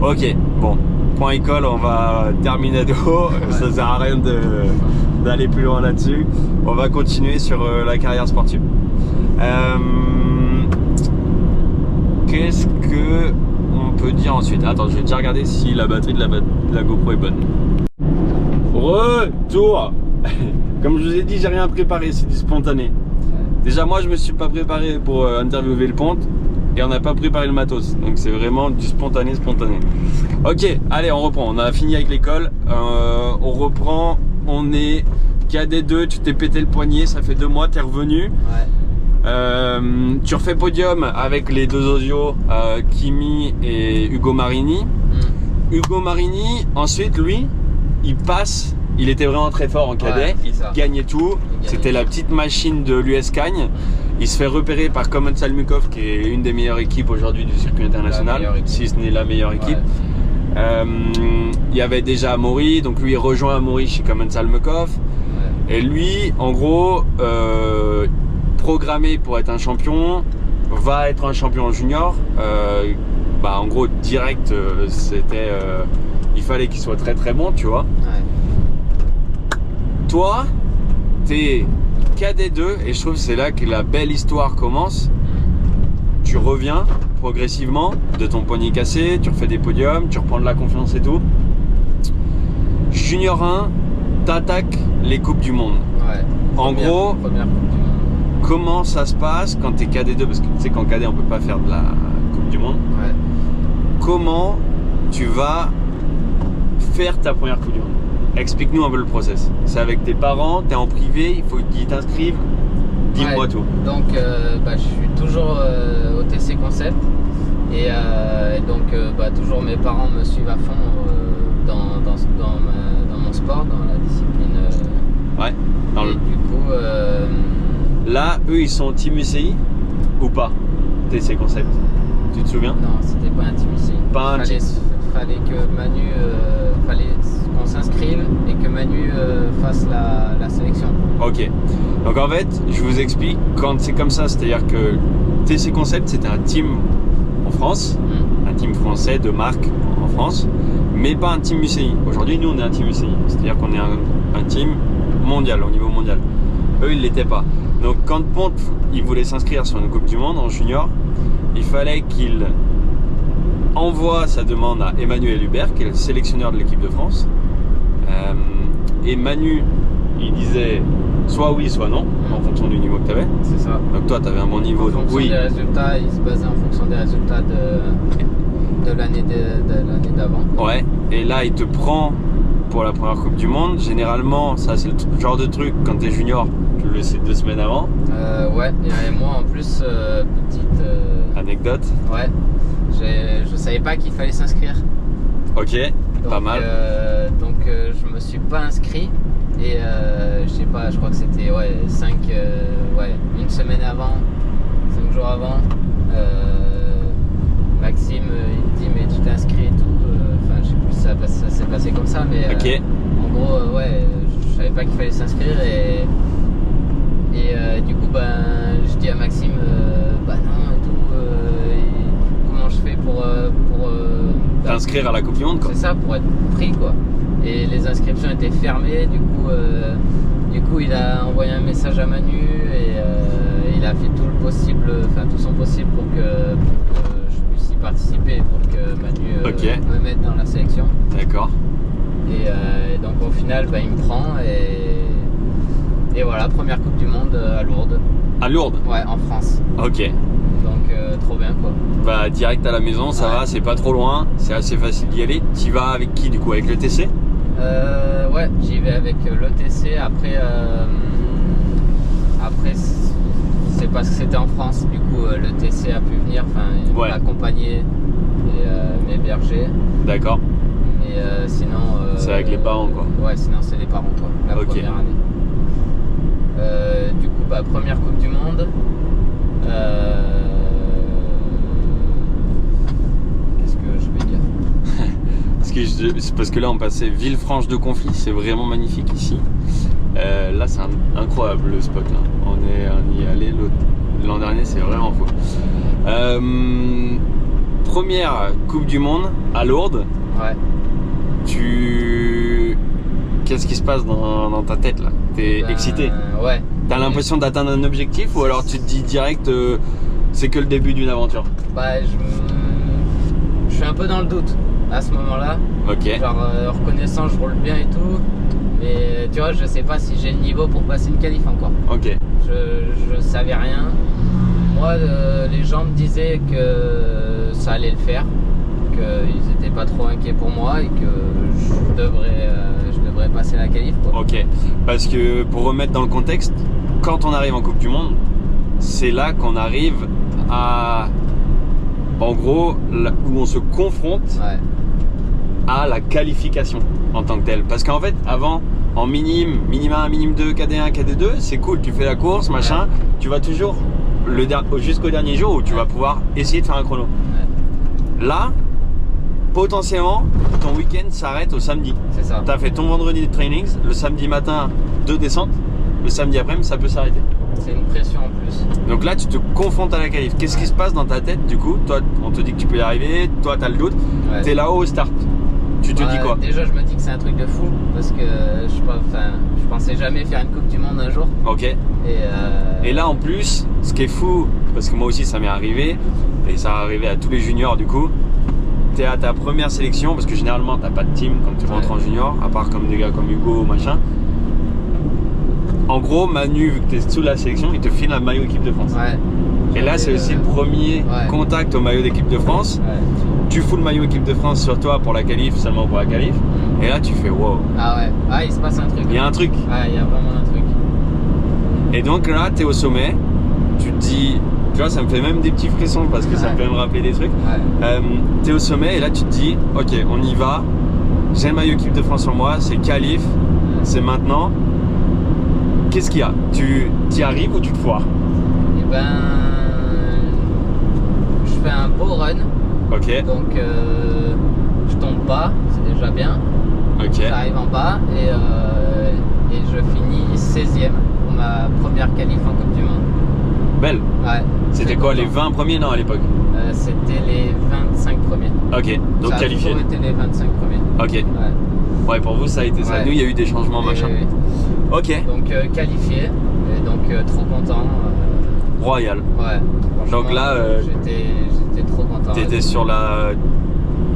Ok, bon, point école, on va terminer de haut, ça sert à rien d'aller plus loin là-dessus. On va continuer sur la carrière sportive. Qu'est-ce que on peut dire ensuite? Attends, je vais déjà regarder si la batterie de la GoPro est bonne. Retour. Comme je vous ai dit, j'ai rien préparé, c'est du spontané. Déjà moi je me suis pas préparé pour interviewer le Ponte. Et on n'a pas préparé le matos, donc c'est vraiment du spontané. Ok, allez on reprend, on a fini avec l'école, on reprend, on est KD2, tu t'es pété le poignet, ça fait 2 mois, t'es revenu. Ouais. Tu refais podium avec les deux osios, Kimi et Ugo Marini. Ugo Marini, ensuite, lui, il passe. Il était vraiment très fort en cadet, Ouais, il gagnait tout. C'était la petite machine de l'US Cagne. Il se fait repérer par Common Salmukov, qui est une des meilleures équipes aujourd'hui du circuit international, si ce n'est la meilleure équipe. Ouais. Il y avait déjà Amaury, donc lui il rejoint Amaury chez Common Salmukov. Ouais. Et lui, en gros, programmé pour être un champion, va être un champion junior. En gros, direct, c'était, il fallait qu'il soit très très bon, tu vois. Ouais. Toi, t'es KD2 et je trouve que c'est là que la belle histoire commence. Tu reviens progressivement de ton poignet cassé, tu refais des podiums, tu reprends de la confiance et tout. Junior 1, t'attaques les Coupes du Monde. Ouais. En gros, première Coupe du Monde. Comment ça se passe quand t'es KD2? Parce que tu sais qu'en KD on peut pas faire de la Coupe du Monde. Ouais. Comment tu vas faire ta première Coupe du Monde? Explique-nous un peu le process. C'est avec tes parents, t'es en privé, il faut qu'ils t'inscrivent. Dis-moi ouais, tout. Donc, je suis toujours au TC Concept et donc toujours mes parents me suivent à fond dans mon sport, dans la discipline. Ouais. Du coup, là, eux, ils sont Team UCI ou pas? TC Concept. Tu te souviens? Non, c'était pas un Team UCI. Pas un team. Fallait que Manu, fallait qu'on s'inscrive et que Manu fasse la sélection. Ok. Donc en fait, je vous explique, quand c'est comme ça, c'est-à-dire que TC Concept, c'était un team en France, un team français de marque en France, mais pas un team UCI. Aujourd'hui, nous, on est un team UCI, c'est-à-dire qu'on est un team mondial, au niveau mondial. Eux, ils ne l'étaient pas. Donc quand Ponte, il voulait s'inscrire sur une Coupe du Monde en junior, il fallait qu'il envoie sa demande à Emmanuel Hubert, qui est le sélectionneur de l'équipe de France. Et Manu, il disait soit oui, soit non, en fonction du niveau que tu avais. C'est ça. Donc toi, tu avais un bon niveau, donc oui. Des résultats, il se basait en fonction des résultats de l'année d'avant. Ouais, et là, il te prend pour la première Coupe du Monde. Généralement, ça, c'est le genre de truc, quand tu es junior, tu le sais 2 semaines avant. Ouais, et moi, en plus, petite anecdote. Ouais, je savais pas qu'il fallait s'inscrire. Ok, donc, pas mal. Donc je me suis pas inscrit et je sais pas, je crois que c'était une semaine avant, 5 jours avant, Maxime il me dit mais tu t'es inscrit et tout, enfin je sais plus si ça s'est passé comme ça, mais okay. En gros je savais pas qu'il fallait s'inscrire et du coup je dis à Maxime non et tout, comment je fais pour t'inscrire à la Coupe du Monde, quoi. C'est ça, pour être pris, quoi. Et les inscriptions étaient fermées, du coup il a envoyé un message à Manu et il a fait tout le possible, enfin tout son possible pour que je puisse y participer, pour que Manu me mette dans la sélection. D'accord. Et donc au final il me prend et voilà, première Coupe du Monde à Lourdes. À Lourdes? Ouais, en France. Ok. Donc trop bien, quoi. Bah direct à la maison, ça va, c'est pas trop loin, c'est assez facile d'y aller. Tu y vas avec qui du coup? Avec le TC? Ouais, j'y vais avec le TC. Après c'est parce que c'était en France, du coup le TC a pu venir, enfin m'accompagner et m'héberger. D'accord. Mais sinon c'est avec les parents, quoi. Ouais, sinon c'est les parents, quoi, la première année. Du coup première Coupe du Monde. Qu'est-ce que je vais dire? Parce que là on passait Villefranche de Conflits, c'est vraiment magnifique ici. Là c'est incroyable le spot là. On y est allé l'an dernier, c'est vraiment fou. Première Coupe du Monde à Lourdes. Ouais. Qu'est-ce qui se passe dans ta tête là? T'es excité? Ouais. T'as l'impression d'atteindre un objectif ou alors tu te dis direct c'est que le début d'une aventure? Je suis un peu dans le doute à ce moment-là. Ok. Genre reconnaissant, je roule bien et tout. Mais tu vois, je sais pas si j'ai le niveau pour passer une qualif encore. Ok. Je savais rien. Moi, les gens me disaient que ça allait le faire. ils étaient pas trop inquiets pour moi et que je devrais passer la qualif, quoi. Ok, parce que pour remettre dans le contexte, quand on arrive en Coupe du Monde, c'est là qu'on arrive à, en gros, là où on se confronte Ouais. à la qualification en tant que telle. Parce qu'en fait, avant, en minime 1, minime 2, KD1, KD2, c'est cool, tu fais la course, machin, tu vas toujours jusqu'au dernier jour où tu vas pouvoir essayer de faire un chrono. Ouais. Là, potentiellement, ton week-end s'arrête au samedi. C'est ça. Tu as fait ton vendredi de trainings, le samedi matin 2 descentes, le samedi après-midi ça peut s'arrêter. C'est une pression en plus. Donc là tu te confrontes à la qualif. Qu'est-ce qui se passe dans ta tête du coup? Toi on te dit que tu peux y arriver, toi tu as le doute, Ouais. tu es là-haut au start. Tu te dis quoi? Déjà je me dis que c'est un truc de fou parce que je pensais jamais faire une Coupe du Monde un jour. Ok. Et là en plus, ce qui est fou, parce que moi aussi ça m'est arrivé, et ça va arriver à tous les juniors du coup, tu es à ta première sélection, parce que généralement t'as pas de team quand tu rentres en junior, à part comme des gars comme Hugo machin. En gros, Manu, vu que tu es sous la sélection, il te file un maillot équipe de France. Ouais. Et là, c'est aussi le premier contact au maillot d'équipe de France. Ouais. Tu fous le maillot équipe de France sur toi pour la qualif, seulement pour la qualif. Et là, tu fais wow. Ah ouais. Ah, il se passe un truc. Il y a un truc. Ouais, il y a vraiment un truc. Et donc là, tu es au sommet. Tu te dis, tu vois, ça me fait même des petits frissons parce que ça me fait me rappeler des trucs. Ouais. Tu es au sommet et là, tu te dis, ok, on y va. J'ai le maillot équipe de France sur moi, c'est qualif, c'est maintenant. Qu'est-ce qu'il y a? Tu y arrives ou tu te foires? Et ben, je fais un beau run. Ok. Donc, je tombe pas, c'est déjà bien. Ok. J'arrive en bas et je finis 16e pour ma première qualif en Coupe du Monde. Belle. Ouais. C'était quoi, les 20 premiers? Non, à l'époque. C'était les 25 premiers. Ok, donc ça qualifié. Ça a toujours été les 25 premiers. Ok. Ouais. Ouais, pour vous, ça a été ça. Ouais. Nous, il y a eu des changements, machin. Oui. Ok. Donc, qualifié. Et donc, trop content. Royal. Ouais. Donc là, j'étais trop content. t'étais sur la.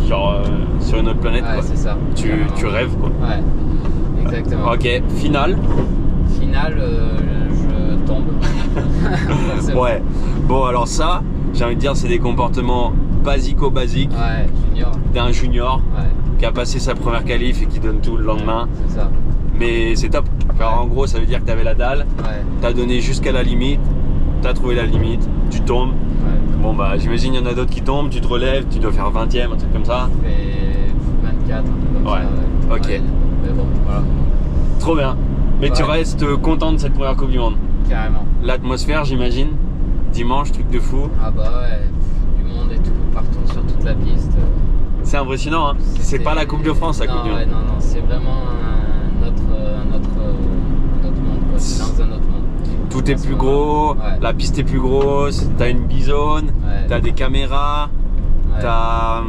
Genre, sur une autre planète, Ouais, quoi. c'est ça. Tu rêves, quoi. Ouais. Exactement. Ok, finale. Finale, je tombe. Forcément. Ouais. Bon, alors ça, j'ai envie de dire, c'est des comportements basico-basiques Ouais, junior. d'un junior Ouais. qui a passé sa première qualif et qui donne tout le lendemain. C'est ça. Mais c'est top. Car en gros, ça veut dire que t'avais la dalle, Ouais. t'as donné jusqu'à la limite, t'as trouvé la limite, tu tombes. Ouais. Bon, bah, j'imagine, il y en a d'autres qui tombent, tu te relèves, tu dois faire 20e, un truc comme ça. Et 24, un truc comme Ouais. ça. Ok. Ouais, mais bon, voilà. Trop bien. Mais tu Ouais. restes content de cette première Coupe du Monde. Carrément. L'atmosphère, j'imagine. Dimanche, truc de fou. Ah bah ouais, du monde et tout, partout sur toute la piste. C'est impressionnant, hein. C'est pas la Coupe de France, la non, Coupe du Monde. ouais, non, c'est vraiment un autre monde, quoi. C'est dans un autre monde. Tout est À ce plus moment-là. gros, Ouais. la piste est plus grosse, t'as une bizone, Ouais. t'as des caméras, Ouais. t'as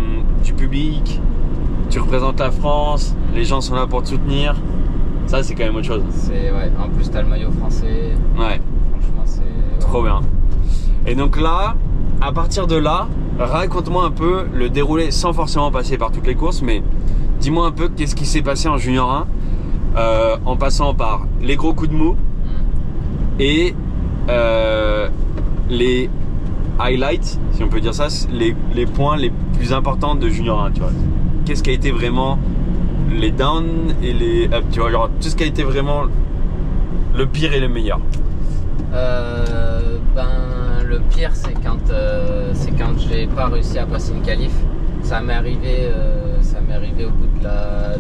du public, tu représentes la France, les gens sont là pour te soutenir. Ça, c'est quand même autre chose. Ouais. En plus, t'as le maillot français. Ouais, Franchement, c'est. trop bien. Et donc là, à partir de là, raconte-moi un peu le déroulé sans forcément passer par toutes les courses, mais dis-moi un peu qu'est-ce qui s'est passé en Junior 1 en passant par les gros coups de mou et les highlights, si on peut dire ça, les points les plus importants de Junior 1, tu vois. Qu'est-ce qui a été vraiment les downs et les up, tu vois, genre tout ce qui a été vraiment le pire et le meilleur. Ben, le pire, c'est quand j'ai pas réussi à passer une qualif. Ça m'est arrivé au bout de la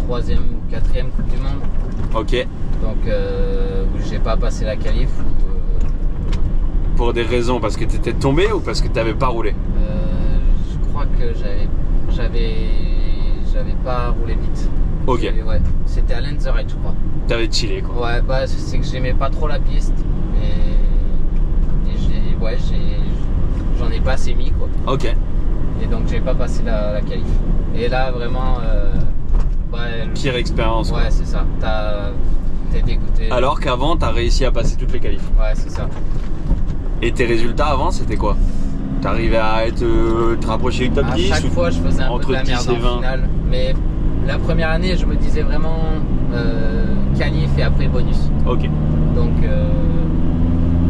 3e ou 4e Coupe du Monde. Ok. Donc, où j'ai pas passé la qualif. Pour des raisons, parce que tu étais tombé ou parce que tu n'avais pas roulé? Je crois que j'avais pas roulé vite. Ok. Ouais, c'était à Lenzerheide, je crois. Tu avais chillé, quoi. Ouais, bah c'est que j'aimais pas trop la piste et j'en ai pas assez mis, quoi. Ok. Et donc j'ai pas passé la qualif. Et là vraiment, Pire expérience. ouais, c'est ça. T'es dégoûté. Alors qu'avant, tu as réussi à passer toutes les qualifs. Ouais, c'est ça. Et tes résultats avant, c'était quoi? T'arrivais à te rapprocher du top À 10 chaque ou fois, je faisais un peu entre de la 10 merde et en 20? finale. Mais la première année, je me disais vraiment qualif et après bonus. Ok. Donc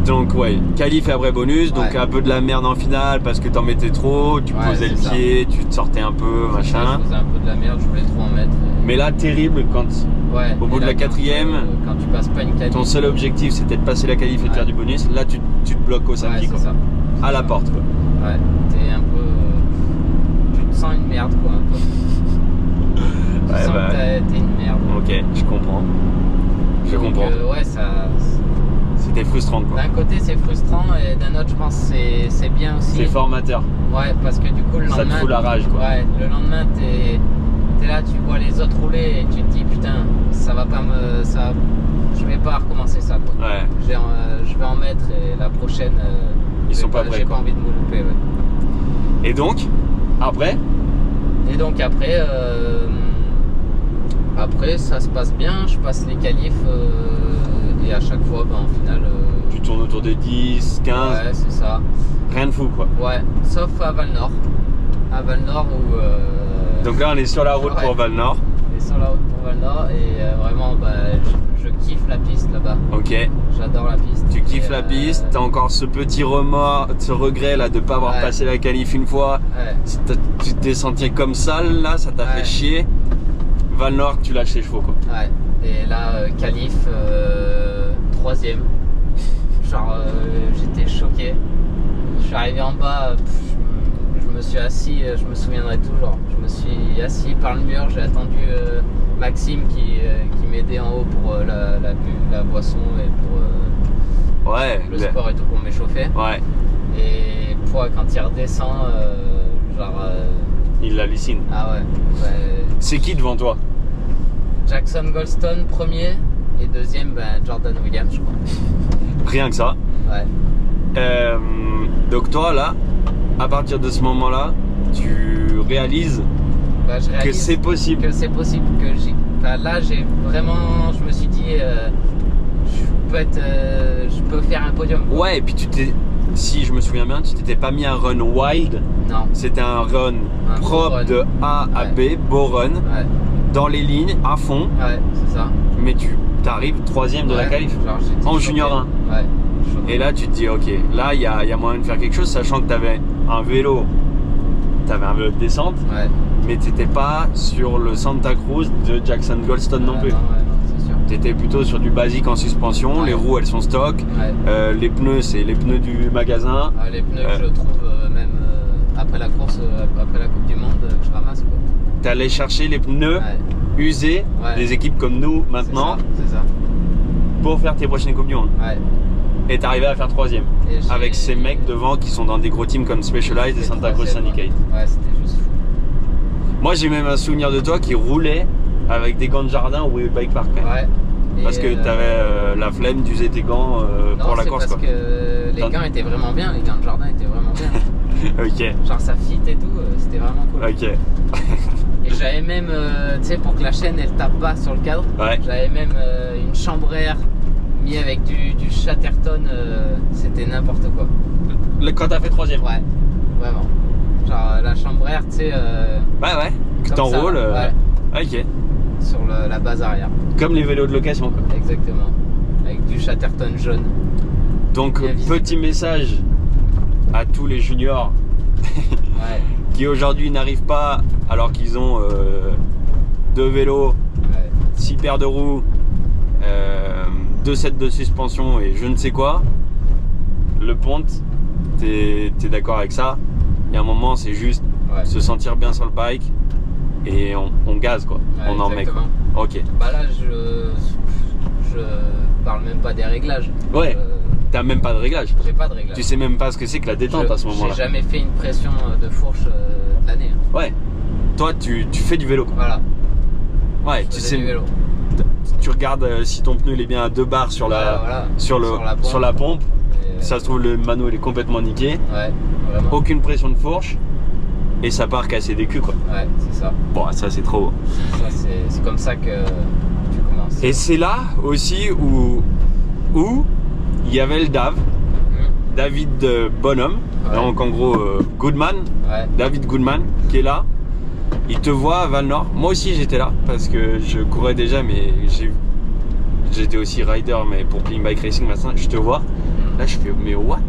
Donc ouais, qualif et après bonus, donc Ouais. un peu de la merde en finale parce que t'en mettais trop, tu Ouais, posais le c'est ça. pied, tu te sortais un peu, Ça, machin. je faisais un peu de la merde, je voulais trop en mettre. Mais là, terrible quand Ouais, au bout et de là, la quatrième, quand tu passes pas une qualif. ton seul objectif c'était de passer la qualif et de Ouais. faire du bonus, là tu te bloques au samedi, ouais, quoi. c'est ça. À la porte, quoi. Ouais, t'es un peu. Tu te sens une merde, quoi. Un peu. Tu Ouais, sens bah, que t'es une merde. ok, je comprends. Je Donc, comprends. ouais, ça. C'était frustrant, quoi. D'un côté, c'est frustrant, et d'un autre, je pense que c'est bien aussi. C'est formateur. Ouais, parce que du coup, le Ça te lendemain. fout la rage, quoi. Ouais, le lendemain, t'es là, tu vois les autres rouler, et tu te dis, putain, ça va pas me. Je vais pas recommencer ça, quoi. Ouais. Je vais en mettre, et la prochaine. Ils j'ai sont pas prêts, J'ai pas quoi. envie de me louper, ouais. Et donc, après, Et donc après ça se passe bien, je passe les qualifs et à chaque fois en finale tu tournes autour de 10, 15, ouais c'est ça. rien de fou, quoi. Ouais, sauf à Val Nord. À Val Nord où Donc là, on est sur la route Ouais. pour Val Nord. on est sur la route pour Val Nord et vraiment je kiffe la piste là-bas. Ok. J'adore la piste. Tu kiffes Et, la piste, t'as encore ce petit remords, ce regret là de pas avoir Ouais. passé la qualif une fois. Ouais, Tu t'es senti comme sale là, ça t'a Ouais. fait chier. Val Nord, tu lâches les chevaux, quoi. ouais. Et là qualif 3ème. Genre j'étais choqué. Je suis arrivé en bas, je me suis assis, je me souviendrai toujours. Je me suis assis par le mur, j'ai attendu Maxime qui m'aidait en haut pour la boisson et pour Ouais. le sport et tout pour m'échauffer. Ouais. Et quand il redescend, Il hallucine. ah ouais. C'est qui devant toi? Jackson Goldstone premier et deuxième Jordan Williams je crois. Rien que ça. Ouais. Donc toi là, à partir de ce moment-là, tu réalises Je que réalise c'est possible. que c'est possible là j'ai vraiment je me suis dit je peux faire un podium. Ouais, et puis si je me souviens bien, tu t'étais pas mis un run wild, Non. c'était un run Un propre beau run. de A à Ouais. B, beau run, Ouais, dans les lignes, à fond, ouais, c'est ça. mais tu t'arrives 3ème de la Ouais, qualif. genre, j'étais En choqué. junior 1. Ouais. choqué. Et là, tu te dis, ok, là, il y a moyen de faire quelque chose, sachant que tu avais un vélo de descente, Ouais. mais tu n'étais pas sur le Santa Cruz de Jackson Goldstone non plus. Non, c'est sûr. Tu étais plutôt sur du basique en suspension, Ouais. les roues, elles sont stock, Ouais. les pneus, c'est les pneus du magasin. Ah, les pneus que je trouve même après la course, après la Coupe du Monde, que je ramasse quoi. Tu allais chercher les pneus Ouais. usés Ouais. des équipes comme nous maintenant C'est ça. pour faire tes prochaines Coupes du Monde. Ouais. Et t'arrivais à faire 3ème. Et j'ai- Avec ces mecs devant qui sont dans des gros teams comme Specialized et j'ai fait Santa Cruz 3e, Syndicate. Ouais, c'était juste fou. Moi j'ai même un souvenir de toi qui roulait avec des gants de jardin au Bike Park. Hein. Ouais. Et, Parce que t'avais la flemme d'user tes gants non, pour la c'est course, parce quoi. que les gants étaient vraiment bien, les gants de jardin étaient vraiment bien. Ok, Genre ça fit et tout, c'était vraiment cool. ok. Et j'avais même, tu sais, pour que la chaîne elle tape pas sur le cadre, Ouais. j'avais même une chambre air mis avec du Chatterton, c'était n'importe quoi. Quand t'as fait 3ème. Ouais, vraiment. Genre la chambre air, tu sais, Ouais. Que comme ça, t'enroules. ouais, Ok. sur la base arrière. Comme les vélos de location, quoi. Exactement. Avec du Chatterton jaune. Donc, Bien visible. petit message à tous les juniors Ouais, qui aujourd'hui n'arrivent pas, alors qu'ils ont 2 vélos, ouais, 6 paires de roues, 2 sets de suspension et je ne sais quoi. Le ponte, t'es d'accord avec ça? Il y a un moment, c'est juste ouais. se sentir bien sur le bike et on gaze, quoi. Ouais, On en met, quoi. exactement. Ok. Bah là, je parle même pas des réglages. Ouais. T'as même pas de réglage. J'ai pas de réglage. Tu sais même pas ce que c'est que la détente à ce moment-là. J'ai jamais fait une pression de fourche de l'année. Hein. Ouais. Toi, tu fais du vélo, quoi. Voilà. Ouais, Je tu faisais sais. du vélo. Tu regardes si ton pneu il est bien à 2 barres sur la, Voilà. sur la pompe. Et, Ça se trouve, le mano il est complètement niqué. Ouais, vraiment. Aucune pression de fourche. Et ça part casser des culs, quoi. Ouais, c'est ça. Bon, ça c'est trop beau. Ça, c'est comme ça que tu commences. Et c'est là aussi où il y avait le DAV, David Bonhomme, Ouais. donc en gros Goodman, Ouais, David Goodman qui est là. Il te voit à Val Nord. Moi aussi j'étais là parce que je courais déjà, mais j'étais aussi rider, mais pour Clean Bike Racing, maintenant, je te vois. Là, je fais, mais what?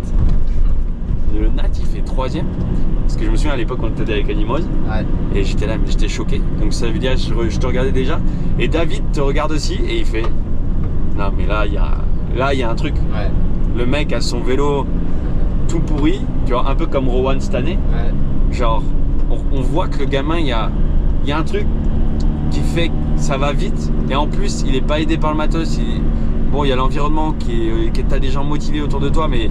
Le Nat, il fait 3ème. Parce que je me souviens à l'époque, on était avec Animoz. Ouais. Et j'étais là, mais j'étais choqué. Donc ça veut dire, je te regardais déjà. Et David te regarde aussi et il fait, non, mais là, il y a un truc. Ouais. Le mec a son vélo tout pourri, tu vois, un peu comme Rowan cette année. Ouais. Genre, on voit que le gamin, il y a un truc qui fait que ça va vite. Et en plus, il est pas aidé par le matos. Bon, il y a l'environnement que t'as des gens motivés autour de toi, mais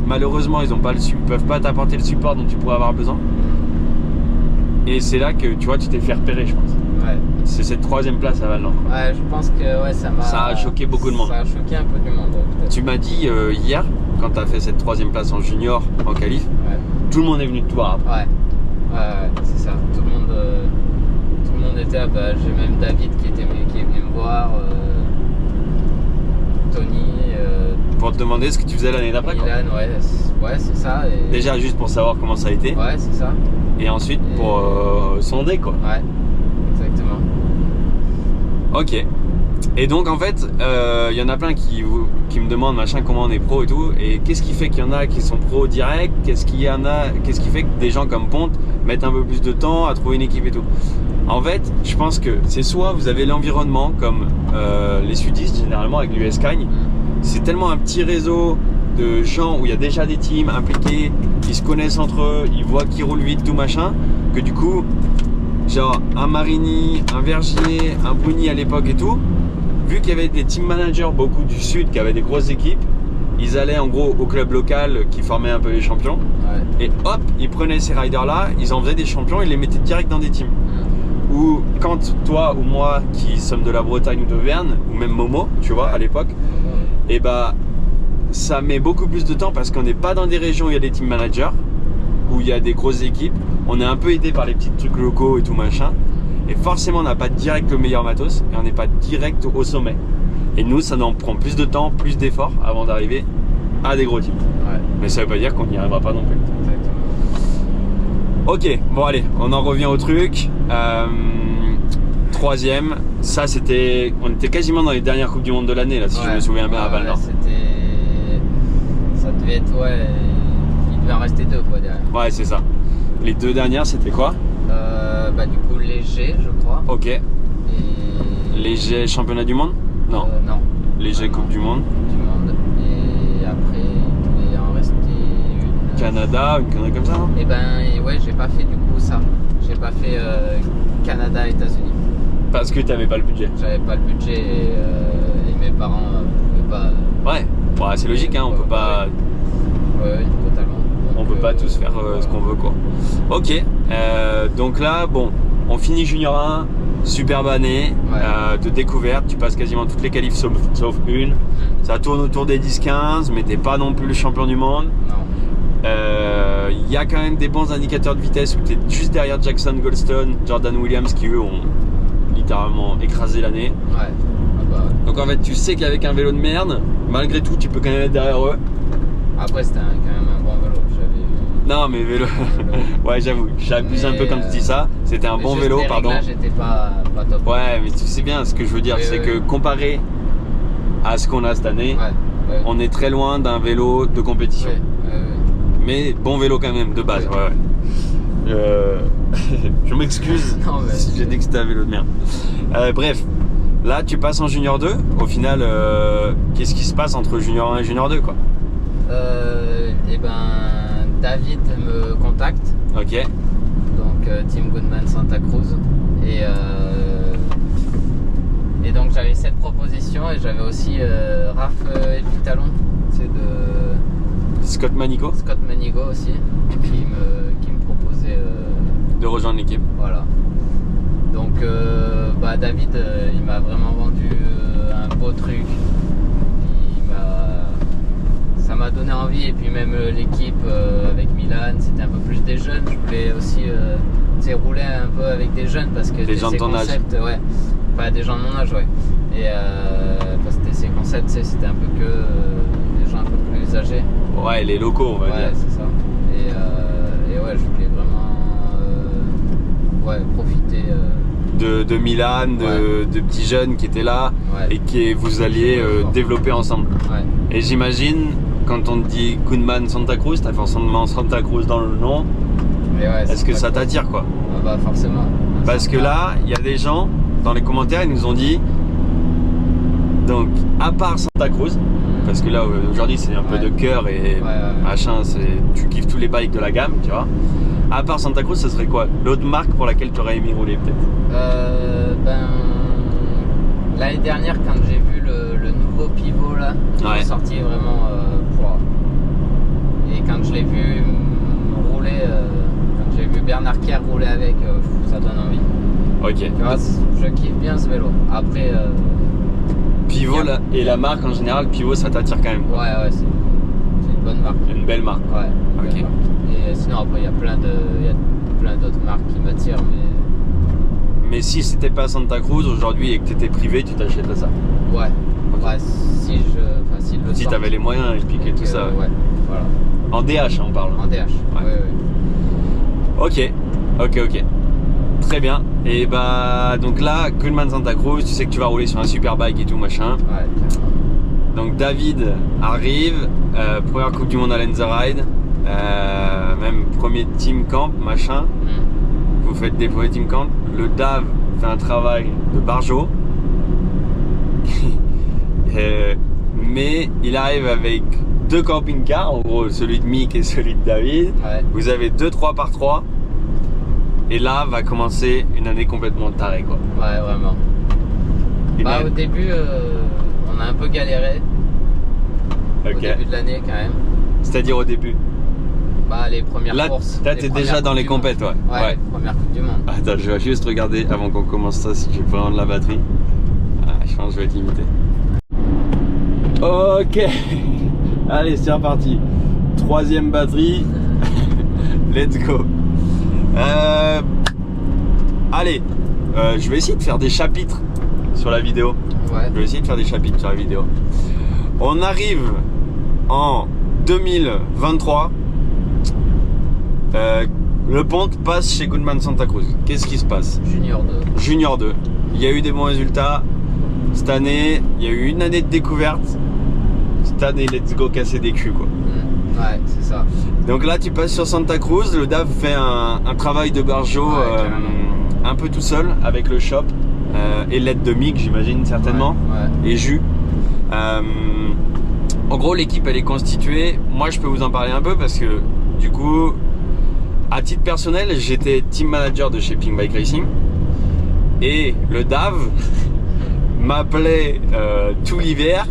malheureusement, ils peuvent pas t'apporter le support dont tu pourrais avoir besoin. Et c'est là que tu vois, tu t'es fait repérer, je pense. Ouais. C'est cette 3ème place à Valence. Ouais, je pense que ouais, Ça a choqué beaucoup de monde. Ça a choqué un peu du monde. Ouais, Tu m'as dit hier, quand tu as fait cette 3ème place en junior en qualif, ouais. tout le monde est venu te voir après. Ouais, c'est ça. Tout le monde était là. Bah, j'ai même David qui est venu me voir. Tony. Pour te demander ce que tu faisais l'année d'après. Milan, ouais, c'est ça. Et... Déjà juste pour savoir comment ça a été. Ouais, c'est ça. Et ensuite pour sonder quoi. Ouais, exactement. Ok. Et donc en fait, il y en a plein qui me demandent machin comment on est pro et tout. Et qu'est-ce qui fait qu'il y en a qui sont pro direct? Qu'est-ce qui fait que des gens comme Ponte mettent un peu plus de temps à trouver une équipe et tout? En fait, je pense que c'est soit vous avez l'environnement comme les sudistes généralement avec l'US Cagne. C'est tellement un petit réseau de gens où il y a déjà des teams impliqués, ils se connaissent entre eux, ils voient qui roule vite, tout machin, que du coup, genre un Marini, un Vergier, un Bruni à l'époque et tout, vu qu'il y avait des team managers beaucoup du sud qui avaient des grosses équipes, ils allaient en gros au club local qui formait un peu les champions, et hop, ils prenaient ces riders là, ils en faisaient des champions, ils les mettaient direct dans des teams. Ou quand toi ou moi qui sommes de la Bretagne ou d'Auvergne, ou même Momo, tu vois, à l'époque, et bah ça met beaucoup plus de temps parce qu'on n'est pas dans des régions où il y a des team managers, où il y a des grosses équipes, on est un peu aidé par les petits trucs locaux et tout machin, et forcément on n'a pas direct le meilleur matos et on n'est pas direct au sommet. Et nous ça nous prend plus de temps, plus d'efforts avant d'arriver à des gros teams. Ouais. Mais ça veut pas dire qu'on n'y arrivera pas non plus. Exactement. Ok, bon allez, on en revient au truc. 3ème, ça c'était, on était quasiment dans les dernières coupes du monde de l'année là, si je me souviens bien à Val d'Or. Ça devait être, il devait en rester 2 quoi derrière. Ouais, c'est ça. Les 2 dernières, c'était quoi? Bah du coup léger, je crois. Ok. Et... Léger championnat du monde? Non. Non. Léger coupe du monde. Du monde. Et après, il devait en rester une. Canada, une connerie comme ça, non? Et ben ouais, j'ai pas fait du coup ça. J'ai pas fait Canada, États-Unis. Parce que t'avais pas le budget. J'avais pas le budget et mes parents pouvaient pas. Ouais, c'est logique, hein, on peut pas. Ouais, totalement. Donc, on peut pas tous faire ce qu'on veut, quoi. Ok, donc là, bon, on finit Junior 1, superbe année de découverte. Tu passes quasiment toutes les qualifs sauf une. Ça tourne autour des 10-15, mais t'es pas non plus le champion du monde. Non. Il y a quand même des bons indicateurs de vitesse où tu es juste derrière Jackson Goldstone, Jordan Williams qui eux ont littéralement écrasé l'année. Ouais. Ah bah, ouais. Donc en fait tu sais qu'avec un vélo de merde, malgré tout tu peux quand même être derrière eux. Après c'était quand même un bon vélo. Non mais vélo, ouais j'avoue, j'abuse un peu quand tu dis ça, c'était un bon vélo, pardon. J'étais pas top. Ouais mais tu sais bien ce que je veux dire, c'est que comparé à ce qu'on a cette année, on est très loin d'un vélo de compétition. Mais bon vélo quand même, de base, je m'excuse si j'ai dit que c'était un vélo de merde. Bref, là tu passes en Junior 2, au final, qu'est-ce qui se passe entre Junior 1 et Junior 2 quoi? Et ben, David me contacte. Ok. Donc Team Goodman Santa Cruz. Et donc j'avais cette proposition et j'avais aussi Raph Epitalon, c'est de Scott Manigo aussi, qui me proposait de rejoindre l'équipe. Voilà. Donc David il m'a vraiment vendu un beau truc. Ça m'a donné envie et puis même l'équipe avec Milan, c'était un peu plus des jeunes. Je voulais aussi rouler un peu avec des jeunes parce que des gens de ton âge. Pas des gens de mon âge, Et parce que ces concepts, c'était un peu que des gens un peu plus âgés. Ouais, les locaux, on va dire. Ouais, c'est ça. Et je voulais vraiment profiter de Milan, de petits jeunes qui étaient là et que vous alliez développer ensemble. Ouais. Et j'imagine, quand on te dit Goodman Santa Cruz, t'as forcément Santa Cruz dans le nom. Mais ouais, Est-ce que ça t'attire quoi? Ah bah forcément. Parce que là, il y a des gens dans les commentaires, ils nous ont dit, donc à part Santa Cruz, parce que là aujourd'hui c'est un peu de cœur et machin, tu kiffes tous les bikes de la gamme, tu vois. À part Santa Cruz, ce serait quoi l'autre marque pour laquelle tu aurais aimé rouler peut-être? L'année dernière, quand j'ai vu le nouveau pivot là, qui est sorti vraiment et quand je l'ai vu rouler, quand j'ai vu Bernard Kerr rouler avec, ça donne envie. Ok. Tu vois, je kiffe bien ce vélo. Après. Pivot là, et la marque en général, Pivot ça t'attire quand même? Ouais, c'est une bonne marque. Une belle marque. Ouais. Ok. Belle marque. Et sinon après il y a plein d'autres marques qui m'attirent, mais si c'était pas Santa Cruz aujourd'hui et que t'étais privé, tu t'achèterais ça? Ouais. Okay. Ouais, si t'avais les moyens et piquer tout ça. Ouais. Voilà. En DH on parle. En DH. Ouais. Ok. Très bien. Et bah donc là, Goodman Santa Cruz, tu sais que tu vas rouler sur un super bike et tout machin. Ouais. Donc David arrive, première Coupe du Monde à Lenza Ride, même premier team camp machin. Vous faites des premiers team camp. Le Dav fait un travail de barjo. Mais il arrive avec 2 camping-cars, en gros celui de Mick et celui de David. Ouais. Vous avez 2 3x3. Et là va commencer une année complètement tarée quoi. Ouais, vraiment. Au début, on a un peu galéré. Au début de l'année quand même. C'est-à-dire au début? Les premières courses. Là t'es déjà dans les compètes, ouais. Première Coupe du Monde. Attends, je vais juste regarder avant qu'on commence ça si je peux prendre la batterie. Je pense que je vais être limité. Ok. Allez, c'est reparti. 3e batterie. Let's go. Allez, je vais essayer de faire des chapitres sur la vidéo. Ouais. Je vais essayer de faire des chapitres sur la vidéo. On arrive en 2023. Le Ponte passe chez Goodman Santa Cruz. Qu'est-ce qui se passe? Junior 2. Il y a eu des bons résultats. Cette année, il y a eu une année de découverte. Cette année, let's go casser des culs quoi. Ouais, c'est ça. Donc là, tu passes sur Santa Cruz. Le DAF fait un travail de barjo un peu tout seul avec le shop et l'aide de Mick, j'imagine certainement, et Jus. En gros, l'équipe elle est constituée. Moi, je peux vous en parler un peu parce que du coup, à titre personnel, j'étais team manager de chez Pink Bike Racing et le DAV m'appelait tout l'hiver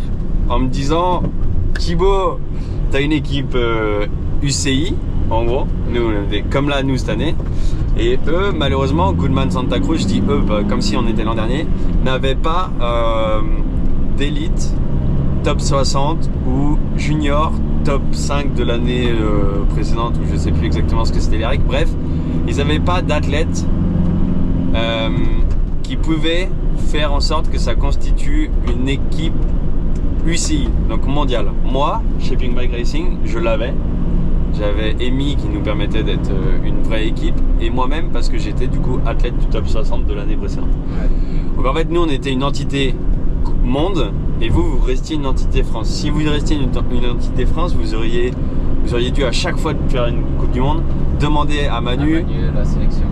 en me disant Thibaut, t'as une équipe UCI, en gros, nous, comme là, nous cette année. Et eux, malheureusement, Goodman Santa Cruz, je dis eux, comme si on était l'an dernier, n'avaient pas d'élite top 60 ou junior top 5 de l'année précédente, ou je sais plus exactement ce que c'était les règles. Bref, ils n'avaient pas d'athlètes qui pouvaient faire en sorte que ça constitue une équipe UCI, donc mondial. Moi, chez Pink Bike Racing, je l'avais. J'avais Amy qui nous permettait d'être une vraie équipe et moi-même parce que j'étais du coup athlète du top 60 de l'année précédente. Donc en fait, nous on était une entité monde et vous restiez une entité France. Si vous restiez une entité France, vous auriez dû à chaque fois de faire une Coupe du Monde demander à Manu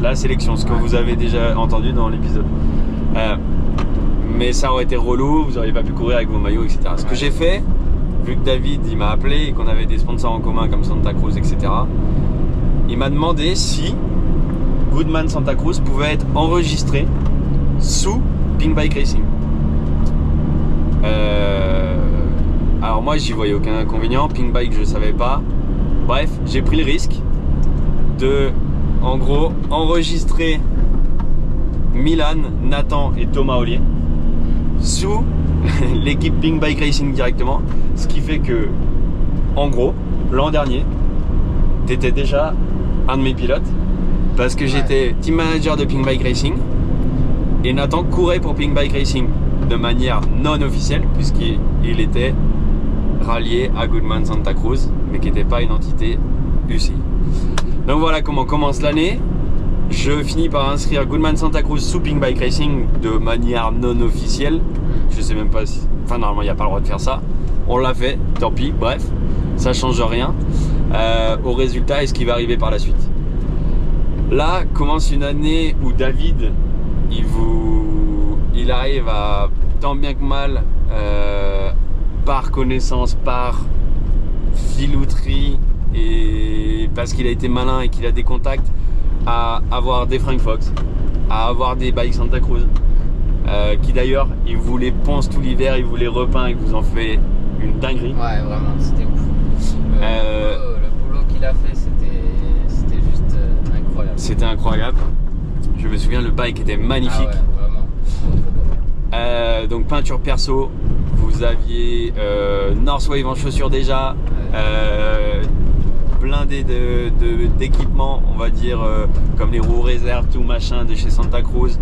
la sélection, ce que vous avez déjà entendu dans l'épisode. Mais ça aurait été relou, vous n'auriez pas pu courir avec vos maillots, etc. Ce que j'ai fait, vu que David il m'a appelé et qu'on avait des sponsors en commun comme Santa Cruz, etc. Il m'a demandé si Goodman Santa Cruz pouvait être enregistré sous Pink Bike Racing. Alors moi j'y voyais aucun inconvénient, Pink Bike je savais pas. Bref, j'ai pris le risque de, en gros, enregistrer Milan, Nathan et Thomas Ollier sous l'équipe Pink Bike Racing directement, ce qui fait que, en gros, l'an dernier, t'étais déjà un de mes pilotes parce que j'étais team manager de Pink Bike Racing et Nathan courait pour Pink Bike Racing de manière non officielle puisqu'il était rallié à Goodman Santa Cruz mais qui n'était pas une entité UCI. Donc voilà comment commence l'année. je finis par inscrire Goodman Santa Cruz sous Pink Bike Racing de manière non officielle. Je sais même pas si... Enfin, normalement, il n'y a pas le droit de faire ça. On l'a fait, tant pis, bref. Ça change rien au résultat et ce qui va arriver par la suite. Là, commence une année où David, il arrive à, tant bien que mal, par connaissance, par filouterie, et parce qu'il a été malin et qu'il a des contacts, à avoir des Frank Fox, à avoir des bikes Santa Cruz, qui d'ailleurs, il vous les ponce tout l'hiver, il vous les repeint, il vous en fait une dinguerie. Ouais, vraiment, c'était ouf. Le boulot qu'il a fait, c'était juste incroyable. C'était incroyable. Je me souviens, le bike était magnifique. Ah ouais, vraiment. Trop beau. Donc peinture perso, vous aviez Northwave en chaussures déjà, blindé d'équipements, on va dire, comme les roues réserves, tout machin de chez Santa Cruz.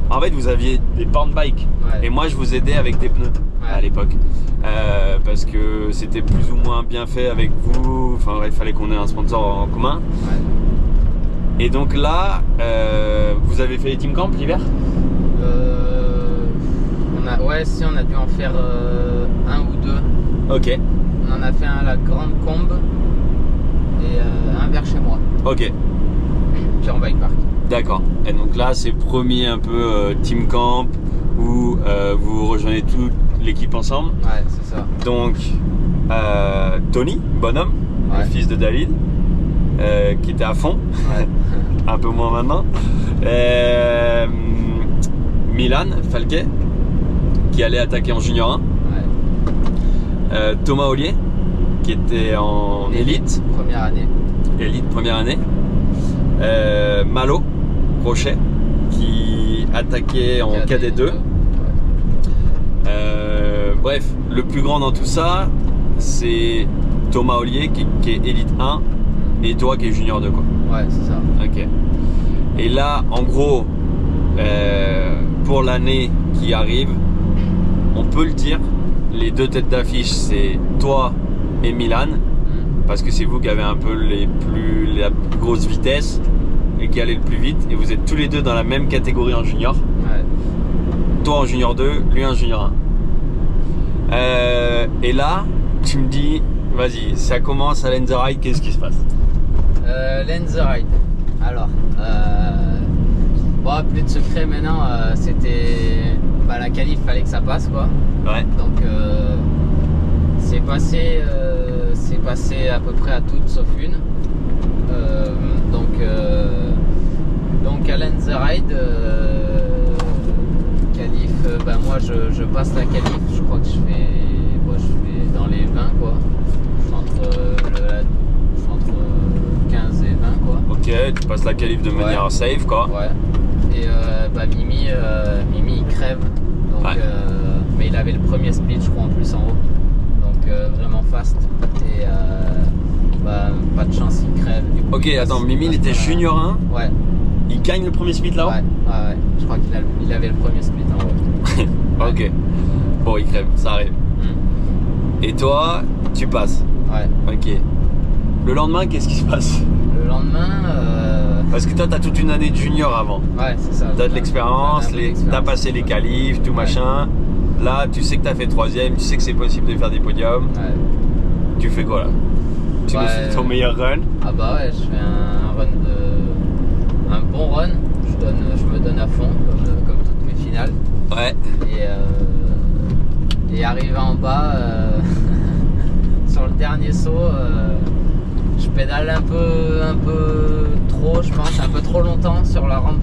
En fait, vous aviez des porn bikes, et moi je vous aidais avec des pneus à l'époque, parce que c'était plus ou moins bien fait avec vous. Enfin, il fallait qu'on ait un sponsor en commun. Et donc là, vous avez fait les team camp l'hiver? Ouais, si, on a dû en faire un ou deux. Ok. On en a fait un à la Grande Combe et un vers chez moi. Ok. Puis en bike park. D'accord. Et donc là, c'est premier un peu team camp où vous rejoignez toute l'équipe ensemble. Ouais, c'est ça. Donc Tony, bonhomme, le fils de David, qui était à fond, un peu moins maintenant. Milan Falquet, qui allait attaquer en junior 1. Thomas Ollier, qui était en élite. Première année. Élite, première année. Malo Crochet, qui attaquait en KD2. Bref, le plus grand dans tout ça, c'est Thomas Ollier qui est élite 1 et toi qui est junior 2, quoi. Ouais, c'est ça. Ok. Et là, en gros, pour l'année qui arrive, on peut le dire, les deux têtes d'affiche, c'est toi et Milan, parce que c'est vous qui avez un peu la plus grosse vitesse et qui allez le plus vite, et vous êtes tous les deux dans la même catégorie en junior. Ouais. Toi en junior 2, lui en junior 1. Et là, tu me dis, vas-y, ça commence à Lenz Ride, qu'est-ce qui se passe? Lenz Ride. Alors, bon, plus de secret maintenant, c'était la qualif, fallait que ça passe, quoi. Ouais. Donc, c'est passé à peu près à toutes sauf une. Donc à Lenz Ride, qualif, moi je passe la qualif, je crois que je fais dans les 20, quoi. Je suis entre 15 et 20, quoi. Ok, tu passes la qualif de manière safe, quoi. Ouais. Et Mimi il crève. Donc, mais il avait le premier split, je crois, en plus en haut. Donc vraiment fast. Et pas de chance, il crève. Du coup, ok, attends, Mimi il était junior 1. Ouais. Il gagne le premier split là-haut? Ouais. Je crois qu'il avait le premier split en haut. Ok. Bon, il crève, ça arrive. Et toi, tu passes? Ouais. Ok. Le lendemain, qu'est-ce qui se passe? Le lendemain... Parce que toi, t'as toute une année de junior avant. Ouais, c'est ça. T'as de l'expérience, t'as passé les qualifs, tout machin. Là, tu sais que t'as fait 3ème, tu sais que c'est possible de faire des podiums. Ouais. Tu fais quoi là? Tu nous fais ton meilleur run? Ah bah ouais, je fais un bon run. Je me donne à fond, comme toutes mes finales. Ouais. Et arrivé en bas, sur le dernier saut, je pédale un peu trop, je pense, un peu trop longtemps sur la rampe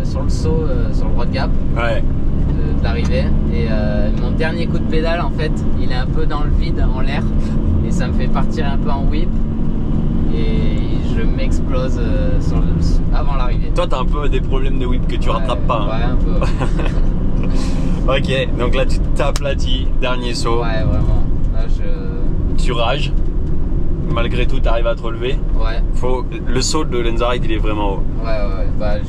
sur le saut, sur le droit de gap. Ouais. De l'arrivée. Et mon dernier coup de pédale, en fait, il est un peu dans le vide, en l'air, et ça me fait partir un peu en whip. Et je m'explose avant l'arrivée. Toi, t'as un peu des problèmes de whip que tu rattrapes pas. Ouais, un peu. Ok, donc là, tu t'aplatis, dernier saut. Ouais, vraiment. Là, tu rages. Malgré tout, t'arrives à te relever. Ouais. Le saut de Lenz Ride, il est vraiment haut. Ouais.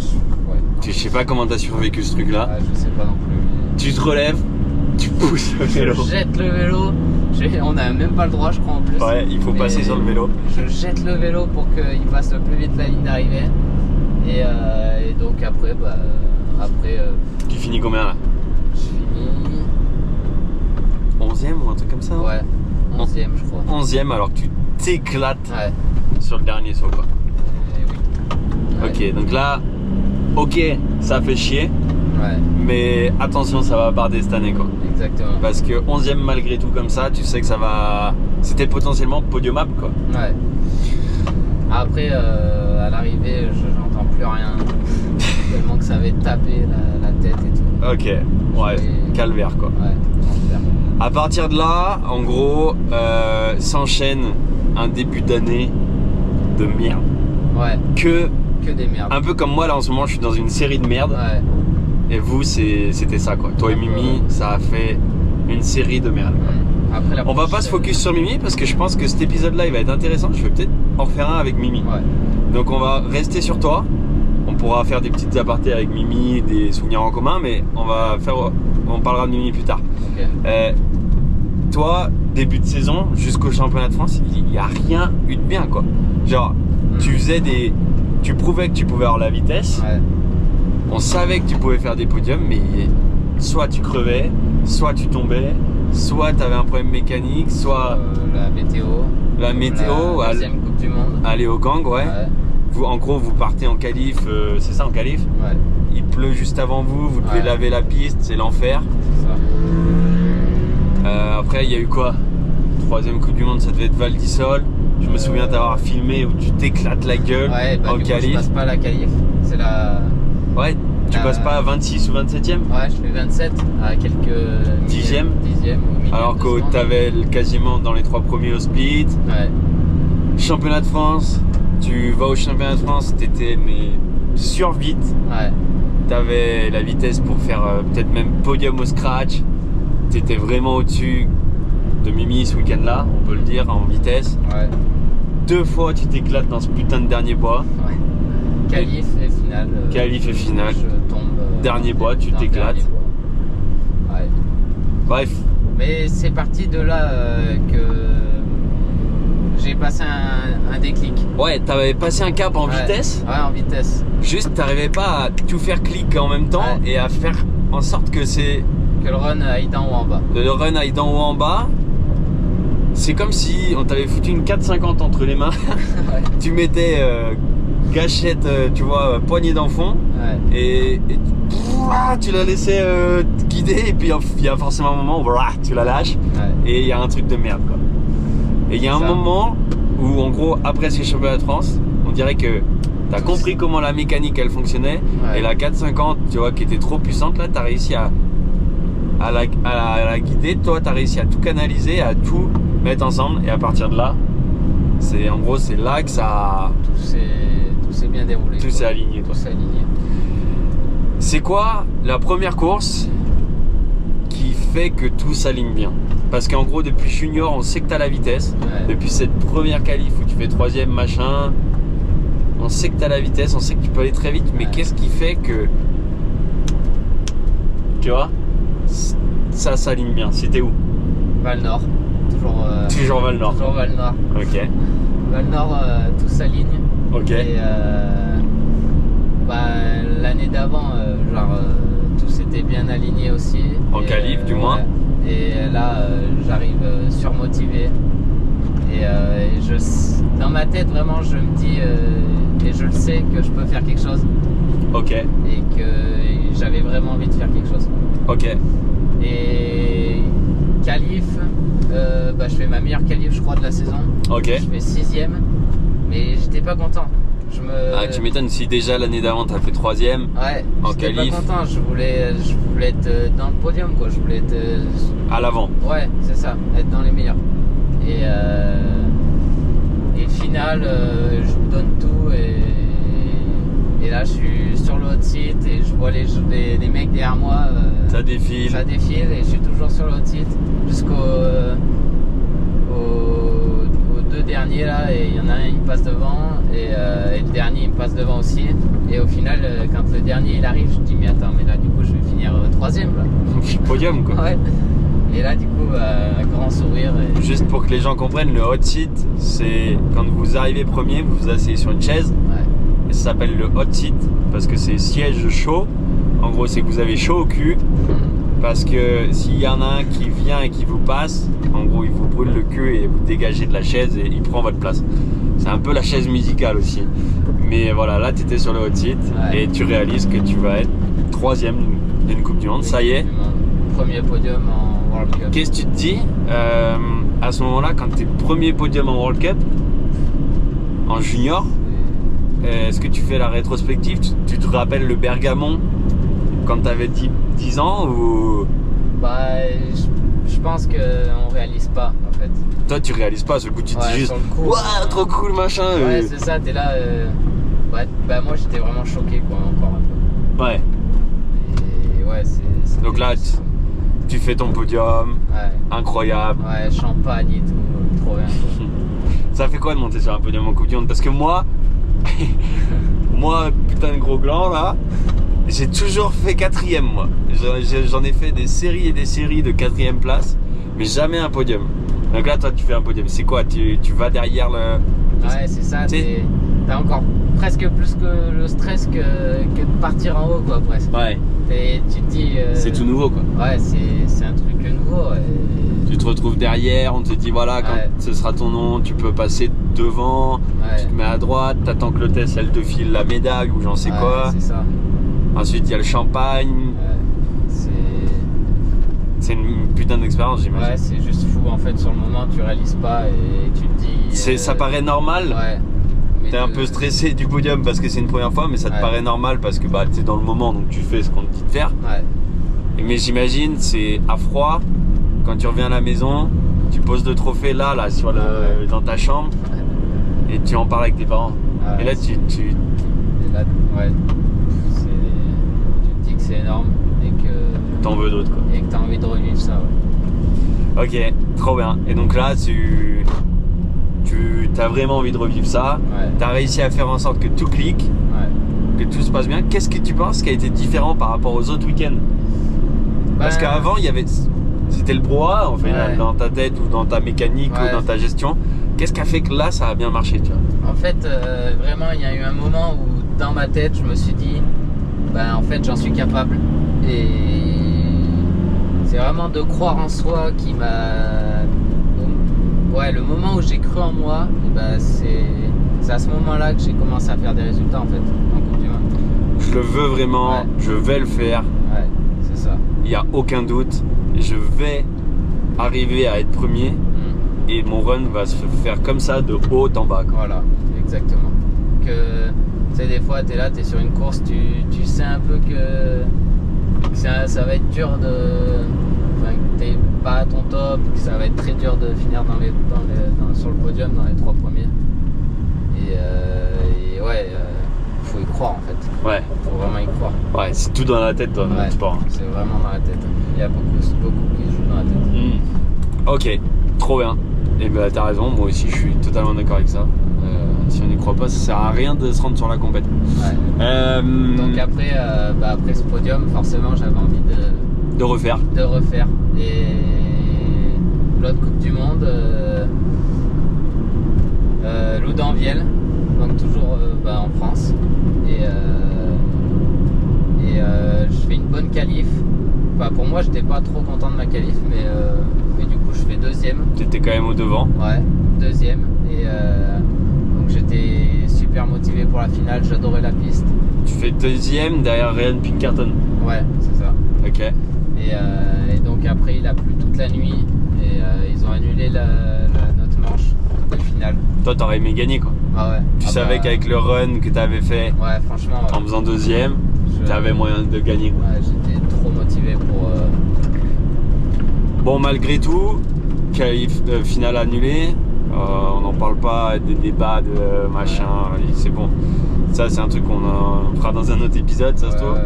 Je sais pas comment t'as survécu ce truc-là. Ouais, je sais pas non plus. Tu te relèves, tu pousses le vélo. Je jette le vélo. On n'a même pas le droit, je crois, en plus. Ouais, il faut passer sur le vélo. Je jette le vélo pour qu'il passe le plus vite la ligne d'arrivée. Et donc après, Tu finis combien là? je finis 11e ou un truc comme ça? ouais, 11e je crois. 11e alors que tu t'éclates Ouais. sur le dernier saut quoi. Et oui. Ouais. Ok, donc là, ok, ça fait chier, Ouais, mais attention, ça va barder cette année quoi. exactement. Parce que 11e malgré tout comme ça, tu sais que ça va. C'était potentiellement podiumable quoi. Ouais. Après, à l'arrivée, j'entends plus rien. Tellement que ça avait tapé la tête et tout. Ok, ouais, Et- calvaire quoi. Ouais, enfer. À partir de là, en gros, s'enchaîne un début d'année de merde. Ouais, Que, que des merdes. un peu comme moi là en ce moment, je suis dans une série de merde. Ouais, Et vous, c'était ça quoi. Toi et Mimi, ça a fait une série de merde. Après, la On va pas se focus sur Mimi parce que je pense que cet épisode-là il va être intéressant. Je vais peut-être en refaire un avec Mimi. Ouais, Donc on va rester sur toi. On pourra faire des petites apartés avec Mimi, des souvenirs en commun, mais on parlera de Mimi plus tard. ok. Toi, début de saison, jusqu'au championnat de France, il n'y a rien eu de bien quoi. Genre, tu prouvais que tu pouvais avoir la vitesse. Ouais, On savait que tu pouvais faire des podiums, mais soit tu crevais, soit tu tombais, soit tu avais un problème mécanique, soit la météo. la météo, La deuxième Coupe du Monde. aller au gang, ouais. Ouais, Vous, en gros, vous partez en qualif, c'est ça en qualif. ouais, Il pleut juste avant vous, vous devez Ouais. laver la piste, c'est l'enfer. c'est ça. Après, il y a eu quoi? Troisième Coupe du Monde, ça devait être Val d'Isole. Je me souviens t'avoir filmé où tu t'éclates la gueule Ouais, en du coup, je qualif. passe pas la qualif. C'est la. Ouais, tu passes pas à 26 ou 27e? Ouais, je fais 27 à quelques. Dixième. Dixième ou millième Alors de que seconde. t'avais quasiment dans les 3 premiers au split. Ouais, Championnat de France, tu vas au championnat de France, t'étais mais sur vite. ouais, T'avais la vitesse pour faire peut-être même podium au scratch. T'étais vraiment au-dessus de Mimi ce week-end là, on peut le dire, en vitesse. ouais. 2 fois tu t'éclates dans ce putain de dernier bois. Ouais. Qualif et finale. Qualif et finale. Je tombe. Dernier bois, tu dans le t'éclates. dernier bois. Ouais. Bref, Mais c'est parti de là que j'ai passé un déclic. ouais, t'avais passé un cap en Ouais. vitesse. Ouais, en vitesse. Juste t'arrivais pas à tout faire clic en même temps Ouais. et à faire en sorte que Que le run aille d'en haut en bas. le run aille d'en haut en bas. C'est comme si on t'avait foutu une 450 entre les mains. Ouais. Tu mettais gâchette, tu vois, poignée dans le fond Ouais. et tu la laissais te guider et puis il y a forcément un moment où tu la lâches Ouais. et il y a un truc de merde quoi. Et il y a un Ça. moment où en gros après ces championnats de France, on dirait que t'as compris comment la mécanique elle fonctionnait Ouais. et la 450 tu vois qui était trop puissante là t'as réussi à la guider, toi t'as réussi à tout canaliser, à tout mettre ensemble et à partir de là c'est en gros c'est là que ça Tout s'est bien déroulé. tout quoi. s'est aligné toi. Tout s'est aligné. C'est quoi la première course qui fait que tout s'aligne bien? Parce qu'en gros depuis junior on sait que t'as la vitesse. Ouais. Depuis cette première qualif où tu fais 3ème machin, on sait que t'as la vitesse, on sait que tu peux aller très vite, mais Ouais. qu'est-ce qui fait que tu vois ça s'aligne bien? C'était où? Val Nord. Toujours. Toujours Val Nord. Toujours Val Nord. Ok. Val Nord, tout s'aligne. Ok. Et l'année d'avant, tout s'était bien aligné aussi. En Et, qualif, du moins. ouais. Et là, j'arrive surmotivé. Et dans ma tête, vraiment, je me dis, et je le sais, que je peux faire quelque chose. Ok. Et que j'avais vraiment envie de faire quelque chose. Ok. Et qualif, je fais ma meilleure qualif, je crois, de la saison. Ok. Je fais 6ème, mais j'étais pas content. Ah, tu m'étonnes si déjà l'année d'avant t'as fait 3ème. Ouais, En j'étais qualif. pas content. Je voulais être dans le podium, quoi. Je voulais être. À l'avant. Ouais, c'est ça, être dans les meilleurs. Et finale, je vous donne tout. Et là, je suis sur le hot seat et je vois les mecs derrière moi. Ça défile. Ça défile et je suis toujours sur le hot seat jusqu'aux deux derniers là, et il y en a un il me passe devant et le dernier il me passe devant aussi, et au final quand le dernier il arrive je me dis mais attends, mais là du coup je vais finir 3ème là. Podium quoi. Ouais. Et là du coup un grand sourire et... Juste pour que les gens comprennent, le hot seat, c'est quand vous arrivez premier, vous vous asseyez sur une chaise Ouais, et ça s'appelle le hot seat parce que c'est siège chaud. En gros, c'est que vous avez chaud au cul parce que s'il y en a un qui vient et qui vous passe, en gros, il vous brûle le cul et vous dégagez de la chaise et il prend votre place. C'est un peu la chaise musicale aussi. Mais voilà, là, tu étais sur le hot seat et tu réalises que tu vas être 3e d'une Coupe du Monde. Ça y est. Premier podium en World Cup. Qu'est-ce que tu te dis à ce moment-là quand tu es premier podium en World Cup en junior? Est-ce que tu fais la rétrospective? Tu te rappelles le Bergamon quand tu avais 10 ans ou... Bah, je pense qu'on réalise pas en fait. Toi, tu réalises pas, sur le coup, tu te dis juste waouh, trop cool, machin. Ouais, c'est ça, t'es là. Ouais, bah, moi j'étais vraiment choqué, quoi, encore un peu. Ouais. Et ouais, c'est. Donc là, tu fais ton podium, incroyable. Ouais, champagne et tout, trop bien. Ça fait quoi de monter sur un podium en Coupe du Monde? Parce que moi, putain de gros gland là, j'ai toujours fait 4e moi. J'en ai fait des séries et des séries de 4e place, mais jamais un podium. Donc là, toi, tu fais un podium. C'est quoi? Tu vas derrière le... Ouais, c'est ça. T'as encore presque plus que le stress que de partir en haut, quoi, presque. Ouais. Tu te dis... c'est tout nouveau, quoi. Ouais, c'est un truc nouveau. Tu te retrouves derrière, on te dit, voilà, quand ce sera ton nom, tu peux passer devant, tu te mets à droite, t'attends que l'hôtesse, elle te file la médaille ou j'en sais quoi. C'est ça. Ensuite, il y a le champagne. C'est une putain d'expérience, j'imagine. Ouais, c'est juste fou, en fait, sur le moment, tu réalises pas et tu te dis... Ça paraît normal. Ouais. T'es un peu stressé du podium parce que c'est une première fois, mais ça te paraît normal parce que bah, t'es dans le moment, donc tu fais ce qu'on te dit de faire. Ouais. Mais j'imagine, c'est à froid, quand tu reviens à la maison, tu poses le trophée là sur dans ta chambre et tu en parles avec tes parents. Et là, tu... Et là, ouais, tu te dis que c'est énorme et que... T'en veux d'autres, quoi. Et que t'as envie de revivre ça, Ok, trop bien. Et donc là, tu as vraiment envie de revivre ça. Tu as réussi à faire en sorte que tout clique, que tout se passe bien. Qu'est-ce que tu penses qui a été différent par rapport aux autres week-ends? Parce qu'avant, c'était le brouhaha en fait, dans ta tête ou dans ta mécanique ou dans ta gestion. Qu'est-ce qui a fait que là, ça a bien marché, tu vois? En fait, vraiment, il y a eu un moment où dans ma tête, je me suis dit, en fait, j'en suis capable. Et c'est vraiment de croire en soi qui m'a... Ouais, le moment où j'ai cru en moi, c'est à ce moment-là que j'ai commencé à faire des résultats en fait, en Coupe du Monde. Je le veux vraiment, je vais le faire. Ouais, c'est ça. Il n'y a aucun doute. Je vais arriver à être premier et mon run va se faire comme ça de haut en bas, quoi. Voilà, exactement. Que, tu sais, des fois, tu es là, tu es sur une course, tu sais un peu que ça va être dur de... Enfin, que t'es pas à ton top, que ça va être très dur de finir sur le podium dans les 3 premiers. Et ouais, faut y croire en fait. Ouais. Faut vraiment y croire. Ouais, c'est tout dans la tête dans le sport. C'est vraiment dans la tête. Il y a beaucoup qui jouent dans la tête. Ok, trop bien. Et ben t'as raison, moi aussi je suis totalement d'accord avec ça. Si on n'y croit pas, ça sert à rien de se rendre sur la compète. Ouais. Donc après ce podium, forcément j'avais envie de refaire. Et l'autre Coupe du Monde, Loudanviel, donc toujours en France. Et je fais une bonne qualif. Pour moi, j'étais pas trop content de ma qualif, mais du coup, je fais 2e. T'étais quand même au devant. Ouais, 2e. Et donc j'étais super motivé pour la finale, j'adorais la piste. Tu fais 2e derrière Ryan Pinkerton. Ouais, c'est ça. Ok. Et donc après il a plu toute la nuit et ils ont annulé notre manche de finale. Toi t'aurais aimé gagner quoi. Ah ouais. Tu savais qu'avec le run que t'avais fait en faisant 2e, t'avais moyen de gagner. Ouais, j'étais trop motivé pour... Bon, malgré tout, finale annulée, on n'en parle pas des débats de machin, c'est bon. Ça c'est un truc qu'on fera dans un autre épisode, ça se trouve.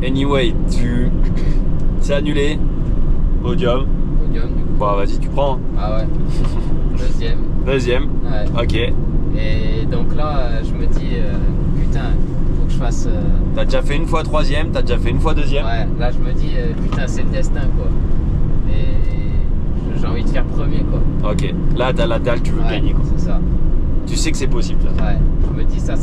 Anyway, c'est annulé. Podium du coup. Bah vas-y, tu prends. Ah ouais. 2e. Ouais. Ok. Et donc là, je me dis, putain, faut que je fasse... T'as déjà fait une fois 3e, t'as déjà fait une fois 2e. Ouais, là je me dis, putain, c'est le destin quoi. Et j'ai envie de faire premier quoi. Ok, là t'as la dalle, tu veux gagner quoi. C'est ça. tu sais que c'est possible. Ouais, je me dis ça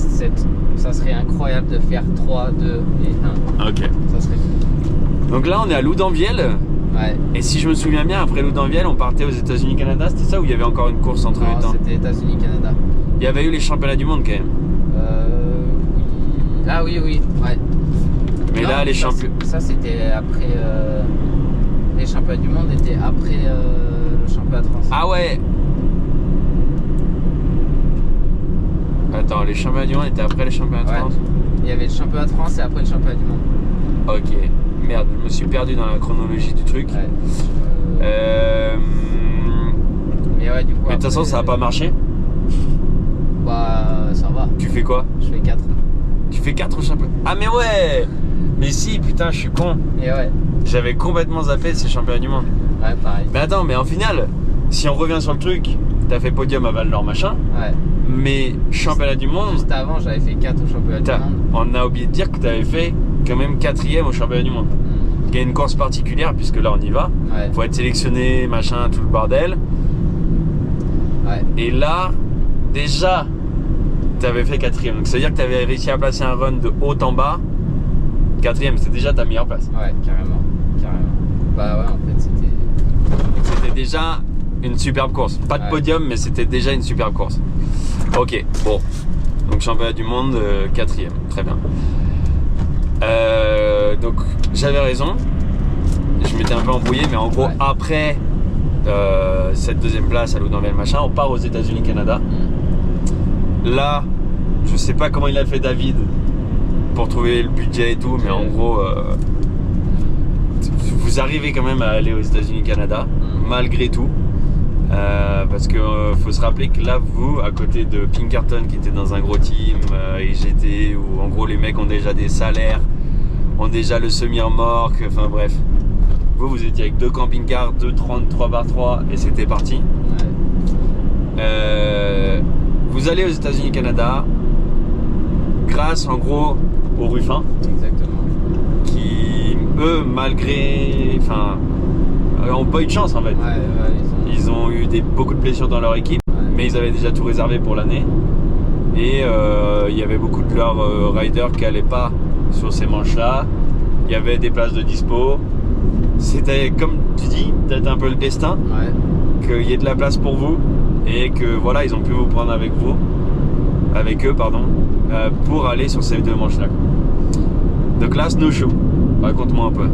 serait incroyable de faire 3, 2 et 1. Ok. Ça serait fou. Donc là, on est à Loudanviel. Ouais. Et si je me souviens bien, après Loudanviel, on partait aux États-Unis-Canada, c'était ça ou il y avait encore une course entre les temps? C'était États-Unis-Canada. Il y avait eu les championnats du monde quand même. Oui. Ah oui, ouais. Mais Non, là, les championnats. Ça, c'était après. Les championnats du monde étaient après le championnat de France. Ah ouais. Attends, les championnats du monde étaient après les championnats de France? Il y avait le championnat de France et après le championnat du monde. Ok. Merde, je me suis perdu dans la chronologie du truc. Ouais. Mais ouais, du coup. de toute façon, ça n'a pas marché. Bah, ça va. Tu fais quoi? Je fais 4. Tu fais 4 au championnat? Ah, mais ouais! Mais si, putain, je suis con. Et ouais. J'avais complètement zappé ces championnats du monde. Ouais, pareil. Mais attends, mais en finale, si on revient sur le truc, t'as fait podium à Val d'Or, machin. Ouais. Mais championnat du monde. Juste avant, j'avais fait 4 au championnat du monde. On a oublié de dire que t'avais fait quand même 4ème au championnat du monde. Il y a une course particulière, puisque là on y va. Ouais. Faut être sélectionné, machin, tout le bordel. Ouais. Et là, déjà, t'avais fait 4ème. Donc ça veut dire que t'avais réussi à placer un run de haut en bas. 4ème, c'est déjà ta meilleure place. Ouais, carrément. Bah ouais, en fait, C'était déjà une superbe course. Pas de podium, mais c'était déjà une superbe course. Ok, bon. Donc championnat du monde, 4ème. Très bien. Donc j'avais raison. Je m'étais un peu embrouillé, mais en gros, après cette deuxième place à Loudanviel, machin, on part aux États-Unis-Canada. Là, je sais pas comment il a fait David pour trouver le budget et tout, mais en gros, vous arrivez quand même à aller aux États-Unis-Canada, malgré tout. Parce que faut se rappeler que là, vous, à côté de Pinkerton qui était dans un gros team, IGT, où en gros les mecs ont déjà des salaires, ont déjà le semi-remorque, enfin bref. Vous étiez avec 2 camping-cars, 2 3x3 et c'était parti. Vous allez aux États-Unis-Canada grâce en gros aux Ruffins. Exactement. Qui, eux, malgré. Enfin, ont pas eu de chance en fait. Ils ont eu beaucoup de blessures dans leur équipe, mais ils avaient déjà tout réservé pour l'année. Et il y avait beaucoup de leurs riders qui n'allaient pas sur ces manches-là. Il y avait des places de dispo. C'était, comme tu dis, peut-être un peu le destin. Qu'il y ait de la place pour vous. Et que voilà, ils ont pu vous prendre avec eux, pour aller sur ces 2 manches-là. Donc là, snowshoe. Raconte-moi un peu.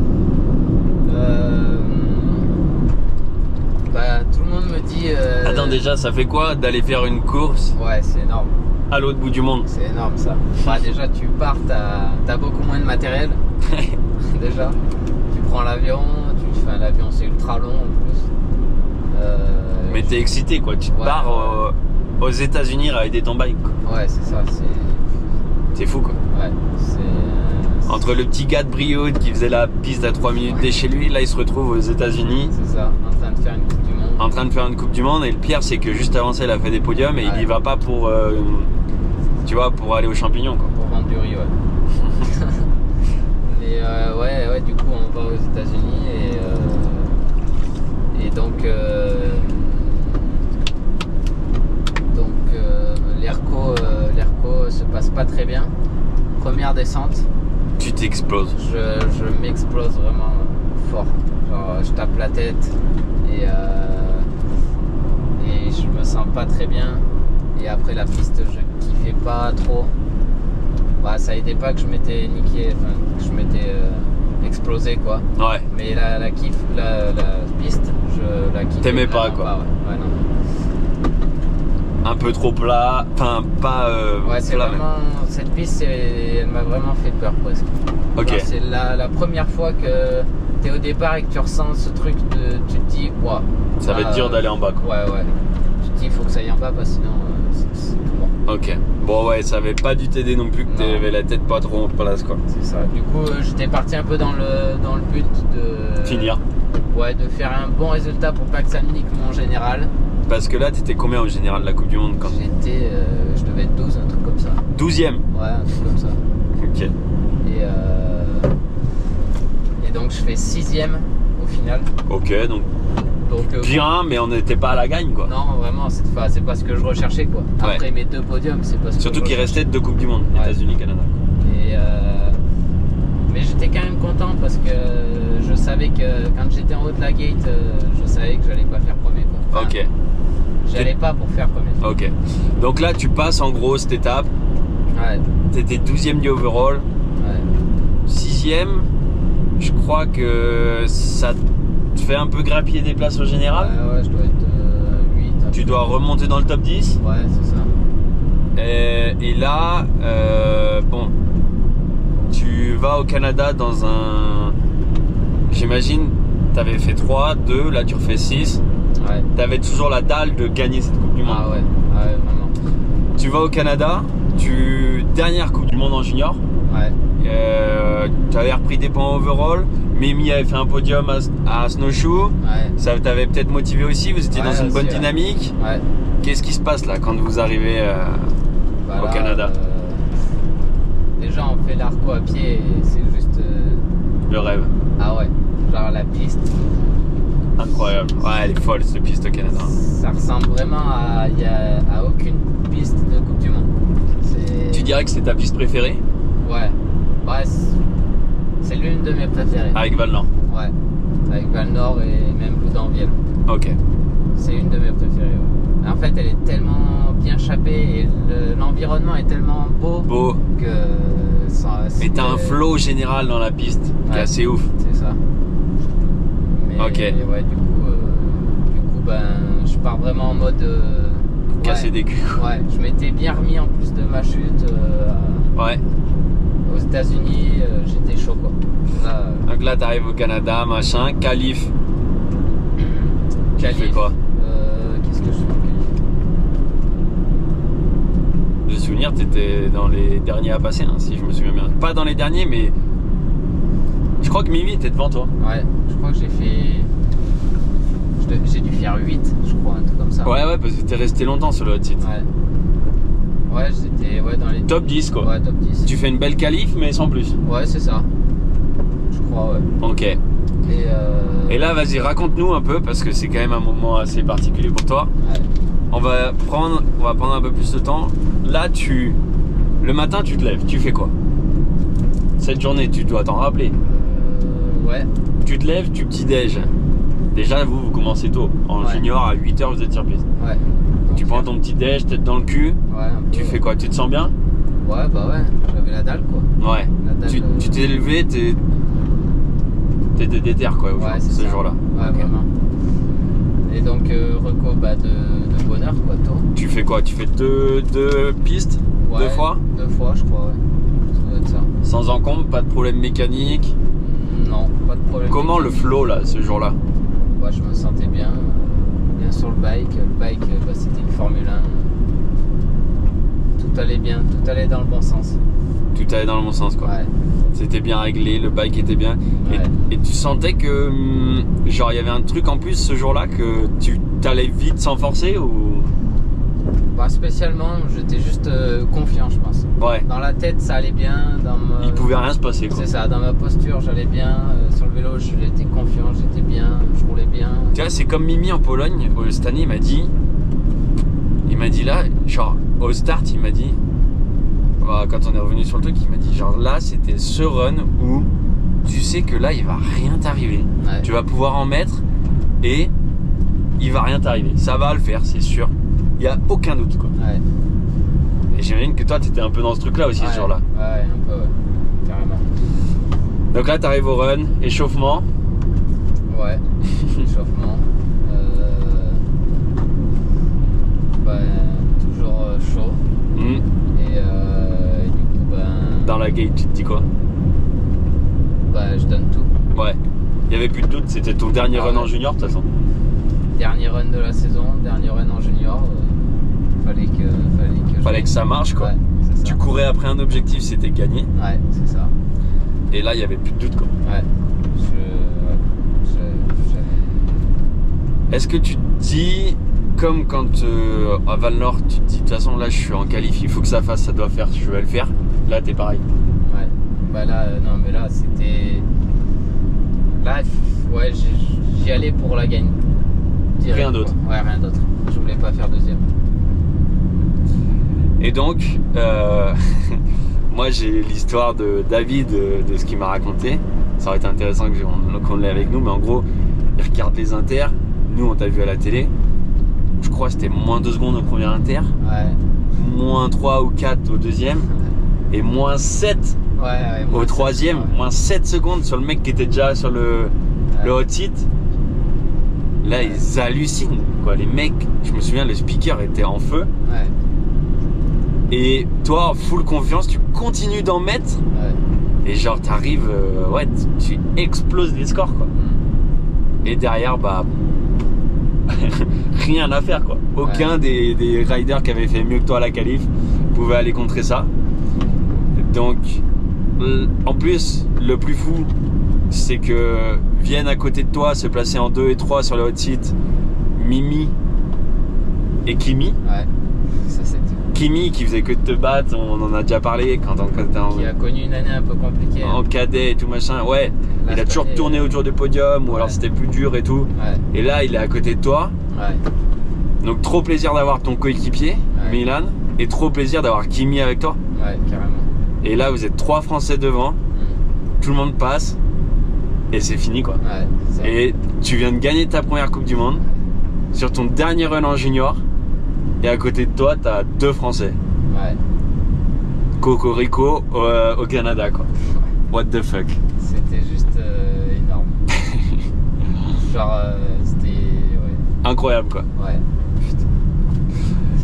Bah, tout le monde me dit. Attends, déjà, ça fait quoi d'aller faire une course? Ouais, c'est énorme. À l'autre bout du monde. C'est énorme ça. Bah, déjà, tu pars, t'as beaucoup moins de matériel. Déjà. Tu prends l'avion, l'avion c'est ultra long en plus. Mais t'es excité quoi, tu te pars aux États-Unis rider ton bike quoi. Ouais, c'est ça, c'est fou quoi. Ouais, entre le petit gars de Brioude qui faisait la piste à 3 minutes de chez lui, là il se retrouve aux États-Unis. C'est ça, en train de faire une Coupe du Monde. En train de faire une Coupe du Monde, et le pire c'est que juste avant ça il a fait des podiums et il y va pas pour tu vois, pour aller aux champignons quoi. Pour vendre du riz, ouais. Mais ouais, du coup on va aux États-Unis et donc l'ERCO se passe pas très bien. Première descente. Tu t'exploses. Je m'explose vraiment fort. Genre je tape la tête et je me sens pas très bien. Et après la piste je kiffais pas trop. Bah ça aidait pas que je m'étais niqué, enfin que je m'étais explosé quoi. Ouais. Mais la piste, je la kiffe. T'aimais pas quoi. Ouais, non. Un peu trop plat, enfin pas ouais, c'est plat, vraiment même. Cette piste elle m'a vraiment fait peur presque. Ok. Genre, c'est la première fois que t'es au départ et que tu ressens ce truc de, tu te dis waouh. Ça va être dur d'aller en bas quoi. Ouais. Tu te dis il faut que ça aille en bas parce que sinon c'est tout bon. Ok. Bon ouais, ça avait pas dû t'aider non plus que t'avais la tête pas trop en place quoi. C'est ça. Du coup j'étais parti un peu dans le but de finir. Ouais, de faire un bon résultat pour pas que ça me nique mon général. Parce que là t'étais combien au général de la Coupe du Monde quand j'étais, je devais être 12, un truc comme ça. 12ème. Ouais, un truc comme ça. Ok. Et donc je fais 6ème au final. Ok, donc Donc, bien, mais on n'était pas à la gagne quoi. Non, vraiment, c'est pas ce que je recherchais quoi. Après mes 2 podiums, c'est pas ce que Surtout je qu'il recherchais. restait 2 Coupes du Monde, États-Unis, Canada. Et mais j'étais quand même content parce que je savais que quand j'étais en haut de la gate, je savais que j'allais pas faire premier quoi. Enfin, Ok. J'allais pas pour faire premier. Ok. Donc là, tu passes en gros cette étape. Ouais. T'étais 12e du overall. Ouais. 6e. Je crois que ça te fait un peu grappiller des places au général. Ouais, je dois être 8. Tu dois remonter dans le top 10. Ouais, c'est ça. Et là, bon, tu vas au Canada dans un... J'imagine, t'avais fait 3, 2, là tu refais 6. Ouais. T'avais toujours la dalle de gagner cette Coupe du Monde. Ah ouais, vraiment. Tu vas au Canada, dernière Coupe du Monde en junior. Ouais. Tu avais repris des points overall. Mimi avait fait un podium à Snowshoe. Ouais. Ça t'avait peut-être motivé aussi. Vous étiez Ouais, dans une bonne aussi, dynamique. Ouais. Qu'est-ce qui se passe là quand vous arrivez Bah au là, Canada? Déjà, on fait l'arco à pied et c'est juste. Le rêve. Ah ouais, genre la piste. Incroyable. Ouais, elle est folle cette piste au Canada. Ça ressemble vraiment à aucune piste de Coupe du Monde. Tu dirais que c'est ta piste préférée? Ouais. Ouais, c'est l'une de mes préférées. Avec Val-Nord. Ouais. Avec Val-Nord et même Loudanvielle. Ok. C'est une de mes préférées. Ouais. En fait, elle est tellement bien chapée et l'environnement est tellement beau que Et t'as un flow général dans la piste qui est assez ouf. C'est ça. Mais Ok. ouais, du coup, ben, je pars vraiment en mode Casser des culs. Ouais, je m'étais bien remis en plus de ma chute. Ouais. Aux États-Unis, j'étais chaud quoi. Là, Donc là, t'arrives au Canada, machin, qualif. Tu fais quoi? Qu'est-ce que je fais en qualif? De souvenir, t'étais dans les derniers à passer, hein, si je me souviens bien. Pas dans les derniers, mais je crois que Mimi était devant toi. Ouais, je crois que j'ai dû faire 8, je crois, un truc comme ça. Ouais, parce que t'es resté longtemps sur le hot seat. Ouais. Ouais, j'étais dans les Top 10 quoi. Ouais, top 10. Tu fais une belle qualif, mais sans plus. Ouais, c'est ça. Je crois, ouais. Ok. Et là, vas-y, raconte-nous un peu, parce que c'est quand même un moment assez particulier pour toi. Ouais. On va prendre un peu plus de temps. Là, le matin, tu te lèves, tu fais quoi? Cette journée, tu dois t'en rappeler. Ouais. Tu te lèves, tu petit-déj. Déjà, vous commencez tôt. En Ouais. junior, à 8h, vous êtes sur piste. Ouais. Tu prends ton petit-déj, tête dans le cul. Ouais, un peu, Tu fais quoi? Tu te sens bien? Ouais, bah ouais, j'avais la dalle quoi. Ouais. La dalle, Tu t'es levé, t'es déter quoi, Ouais, c'est ce ça. jour-là. Ouais, Ok. vraiment. Et donc, reco de bonheur quoi, tôt. Tu fais quoi? Tu fais deux pistes? Ouais, 2 fois? 2 fois, je crois, ouais. Ça doit être ça. Sans encombre, pas de problème mécanique. Non, pas de problème. Comment le flow là, ce jour-là? Ouais, je me sentais bien sur le bike. Le bike, c'était une Formule 1. Tout allait bien, tout allait dans le bon sens. Tout allait dans le bon sens quoi. Ouais. C'était bien réglé, le bike était bien. Ouais. Et tu sentais que genre il y avait un truc en plus ce jour-là, que tu t'allais vite sans forcer ou? Pas spécialement, j'étais juste confiant, je pense. Ouais. Dans la tête, ça allait bien. Il pouvait rien se passer quoi. C'est ça, dans ma posture, j'allais bien. Sur le vélo, j'étais confiant, j'étais bien, je roulais bien. Tu vois, c'est comme Mimi en Pologne. Cette année, il m'a dit là, genre au start, il m'a dit, quand on est revenu sur le truc, il m'a dit genre là, c'était ce run où tu sais que là, il va rien t'arriver. Ouais. Tu vas pouvoir en mettre et il va rien t'arriver. Ça va le faire, c'est sûr. Il n'y a aucun doute quoi. Ouais. Et j'imagine que toi, tu étais un peu dans ce truc-là aussi ce jour-là. Ouais, un peu, ouais. Carrément. Donc là, tu arrives au run, échauffement. Ouais, échauffement. Toujours chaud. Et du coup, Dans la gate, tu te dis quoi? Je donne tout. Ouais. Il n'y avait plus de doute, c'était ton dernier run en junior de toute façon. Dernier run de la saison, dernier run en junior. Fallait que ça marche quoi. Ouais, c'est ça. Tu courais après un objectif, c'était gagner. Ouais, c'est ça. Et là, il n'y avait plus de doute quoi. Ouais. Est-ce que tu te dis, comme quand à Val-Nord, tu te dis de toute façon là je suis en qualif, il faut que ça fasse, ça doit faire, je vais le faire. Là t'es pareil. Ouais. Là, non mais là c'était. Là, ouais, j'y allais pour la gagne. direct, rien d'autre. Ouais, rien d'autre. Je voulais pas faire deuxième. Et donc, moi j'ai l'histoire de David, de ce qu'il m'a raconté. Ça aurait été intéressant qu'on l'ait avec nous, mais en gros, il regarde les inters. Nous, on t'a vu à la télé. Je crois que c'était moins 2 secondes au premier inter, Ouais. moins 3 ou 4 au deuxième, et moins 7 Ouais, au troisième, ouais. moins 7 secondes sur le mec qui était déjà sur le hot seat. Là, ils hallucinent, quoi. Les mecs, je me souviens, le speaker était en feu. Ouais. Et toi, full confiance, tu continues d'en mettre. Ouais. Et genre, t'arrives, tu exploses les scores, quoi. Et derrière, bah, rien à faire, quoi. Aucun des riders qui avaient fait mieux que toi à la qualif pouvait aller contrer ça. Donc, en plus, le plus fou, c'est que viennent à côté de toi se placer en 2 et 3 sur le hot seat Mimi et Kimi. Ouais. Ça, c'était. Kimi qui faisait que de te battre, on en a déjà parlé quand t'es Qui a connu une année un peu compliquée. en cadet et tout machin. Ouais, Là, il a toujours tourné autour du podium ou alors c'était plus dur et tout. Ouais. Et là, il est à côté de toi. Ouais. Donc trop plaisir d'avoir ton coéquipier, Milan, et trop plaisir d'avoir Kimi avec toi. Ouais, carrément. Et là, vous êtes 3 Français devant, tout le monde passe, et c'est fini, quoi. Ouais. C'est Et tu viens de gagner ta première Coupe du Monde sur ton dernier run en junior, et à côté de toi, t'as 2 Français. Ouais. Cocorico au Canada, quoi. What the fuck. C'était juste énorme. Genre, c'était. Ouais. Incroyable, quoi. Ouais. Putain.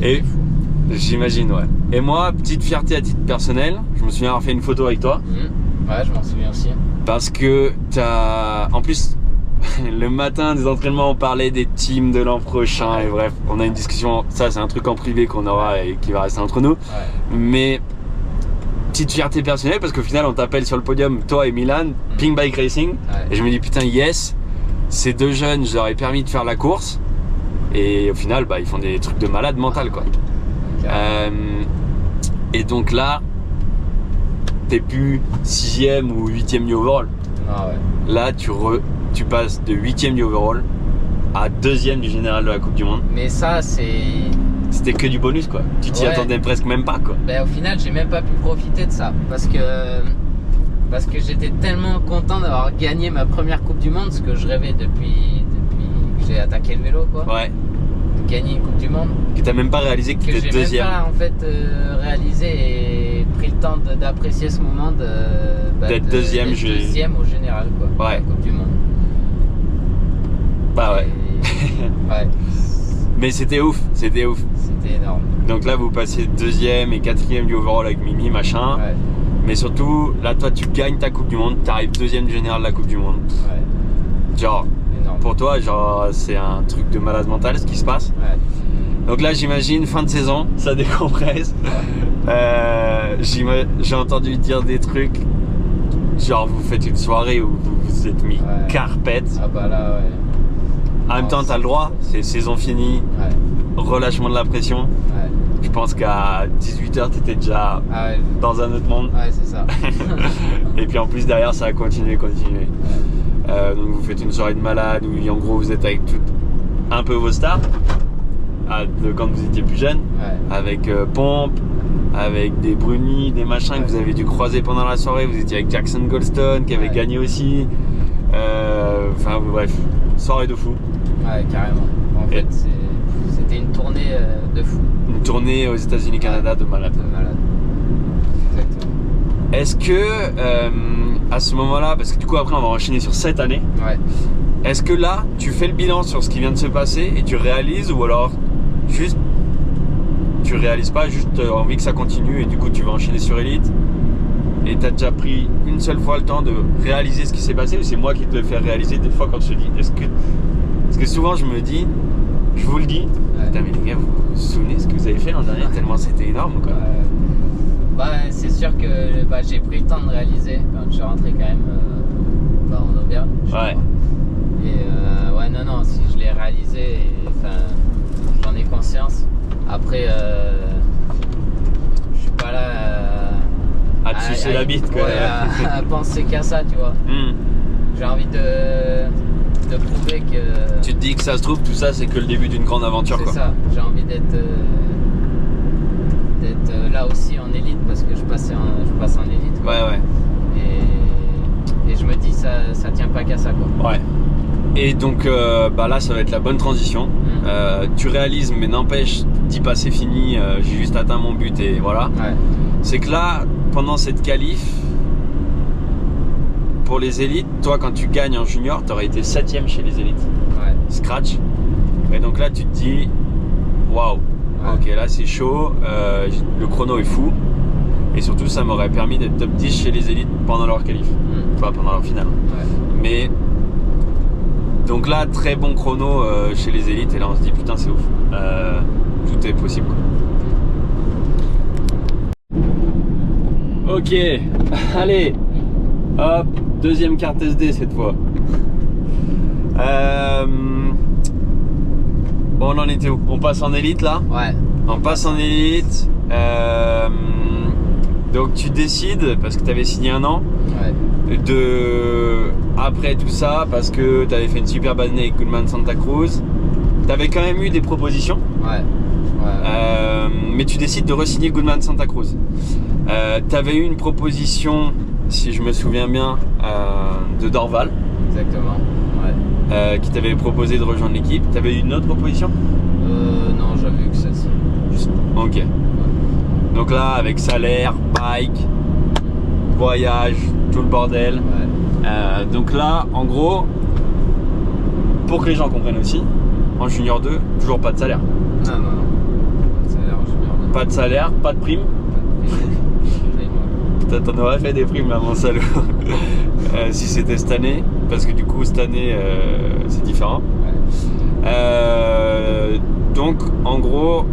Et C'était fou. j'imagine, ouais. Et moi, petite fierté à titre personnel, je me souviens avoir fait une photo avec toi. Ouais, je m'en souviens aussi. Parce que t'as. En plus, le matin des entraînements, on parlait des teams de l'an prochain. Et bref, on a une discussion. Ça, c'est un truc en privé qu'on aura et qui va rester entre nous. Ouais. Mais petite fierté personnelle parce qu'au final, on t'appelle sur le podium, toi et Milan, Pink Bike Racing. Ouais. Et je me dis, putain, yes, ces 2 jeunes, je leur ai permis de faire la course. Et au final, bah, ils font des trucs de malade mental, quoi. Et donc là, t'es plus 6ème ou 8ème du overall. Ah ouais. Là, tu passes de 8ème du overall à 2ème du général de la Coupe du Monde. Mais ça, c'est. C'était que du bonus, quoi. Tu t'y Ouais. attendais presque même pas, quoi. Ben, au final, j'ai même pas pu profiter de ça. Parce que j'étais tellement content d'avoir gagné ma première Coupe du Monde, ce que je rêvais depuis que j'ai attaqué le vélo, quoi. Ouais. De gagner une Coupe du Monde. Que t'as même pas réalisé que Que t'étais j'ai 2ème. même pas en fait réalisé et pris le temps d'apprécier ce moment D'être deuxième, deuxième au général, quoi. Ouais. La Coupe du Monde. Bah ouais. Et- ouais. Mais c'était ouf, c'était ouf. C'était énorme. Donc là, vous passez 2ème et 4ème du overall avec Mimi, machin. Ouais. Mais surtout, là, toi, tu gagnes ta Coupe du Monde, t'arrives 2ème du général de la Coupe du Monde. Ouais. Genre, Énorme. pour toi, genre, c'est un truc de malade mental ce qui se passe. Ouais. Donc là, j'imagine, fin de saison, ça décompresse. J'ai entendu dire des trucs, genre, vous faites une soirée où vous vous êtes mis Ouais. carpette. Ah bah là, ouais. En même temps, t'as le droit, c'est saison finie, Ouais. relâchement de la pression. Ouais. Je pense qu'à 18h, t'étais déjà Ah ouais. dans un autre monde. Ouais, c'est ça. Et puis en plus, derrière, ça a continué. Donc vous faites une soirée de malade où en gros, vous êtes avec un peu vos stars de quand vous étiez plus jeune, Ouais. avec Pompe, avec des Bruni, des machins que vous avez dû croiser pendant la soirée. Vous étiez avec Jackson Goldstone qui avait Ouais. gagné aussi. Enfin bref, soirée de fou. Ouais, carrément. En Et- fait, c'était une tournée de fou. Une tournée aux États-Unis, Canada de malade. De malade. Exactement. Est-ce que à ce moment-là, parce que du coup après on va enchaîner sur cette année, Ouais. est-ce que là tu fais le bilan sur ce qui vient de se passer et tu réalises, ou alors juste tu réalises pas, juste envie que ça continue et du coup tu vas enchaîner sur Elite et t'as déjà pris une seule fois le temps de réaliser ce qui s'est passé, ou c'est moi qui te le fais réaliser des fois quand je te dis parce que souvent je me dis, je vous le dis, Ouais. putain mais les gars, vous vous souvenez ce que vous avez fait l'an dernier, tellement c'était énorme, quoi. Bah, c'est sûr que j'ai pris le temps de réaliser quand je suis rentré quand même en Auvergne. je Ouais. crois. Et ouais, non, si je l'ai réalisé, j'en ai conscience. Après, je suis pas là À te sucer la bite, quoi. ouais, à penser qu'à ça, tu vois. Hmm. J'ai envie de de prouver que. Tu te dis que ça se trouve, tout ça, c'est que le début d'une grande aventure, C'est quoi. ça, j'ai envie d'être là aussi en élite parce que je passe en élite. Quoi. Ouais. Et je me dis, ça tient pas qu'à ça, quoi. Ouais. Et donc, là, ça va être la bonne transition. Tu réalises, mais n'empêche, dis pas c'est fini, j'ai juste atteint mon but et voilà. Ouais. C'est que là, pendant cette qualif, pour les élites, toi, quand tu gagnes en junior, tu aurais été 7ème chez les élites. Ouais. Scratch. Et donc là, tu te dis, waouh, ok, là c'est chaud, le chrono est fou. Et surtout, ça m'aurait permis d'être top 10 chez les élites pendant leur qualif, enfin pendant leur finale. Ouais. Mais donc là, très bon chrono chez les élites. Et là, on se dit, putain, c'est ouf. Tout est possible, quoi. Ok, allez, hop, deuxième carte SD cette fois. Bon, on en était où? On passe en élite là? Ouais. On passe en élite. Donc tu décides, parce que tu avais signé 1 an, Ouais. après tout ça, parce que tu avais fait une super bonne année avec Goodman Santa Cruz, tu avais quand même eu des propositions. Ouais. Mais tu décides de re-signer Goodman Santa Cruz. Tu avais eu une proposition, si je me souviens bien, de Dorval. Exactement. Ouais. Qui t'avait proposé de rejoindre l'équipe. Tu avais eu une autre proposition? Non, j'avais eu que celle-ci. Ok. Donc là, avec salaire, bike, voyage, tout le bordel. Ouais. Donc là, en gros, pour que les gens comprennent aussi, en junior 2, toujours pas de salaire. Non. Pas de salaire en junior. Pas de salaire, pas de prime. T'en aurais fait des primes à mon salaud si c'était cette année, parce que du coup cette année c'est différent. Ouais. Donc en gros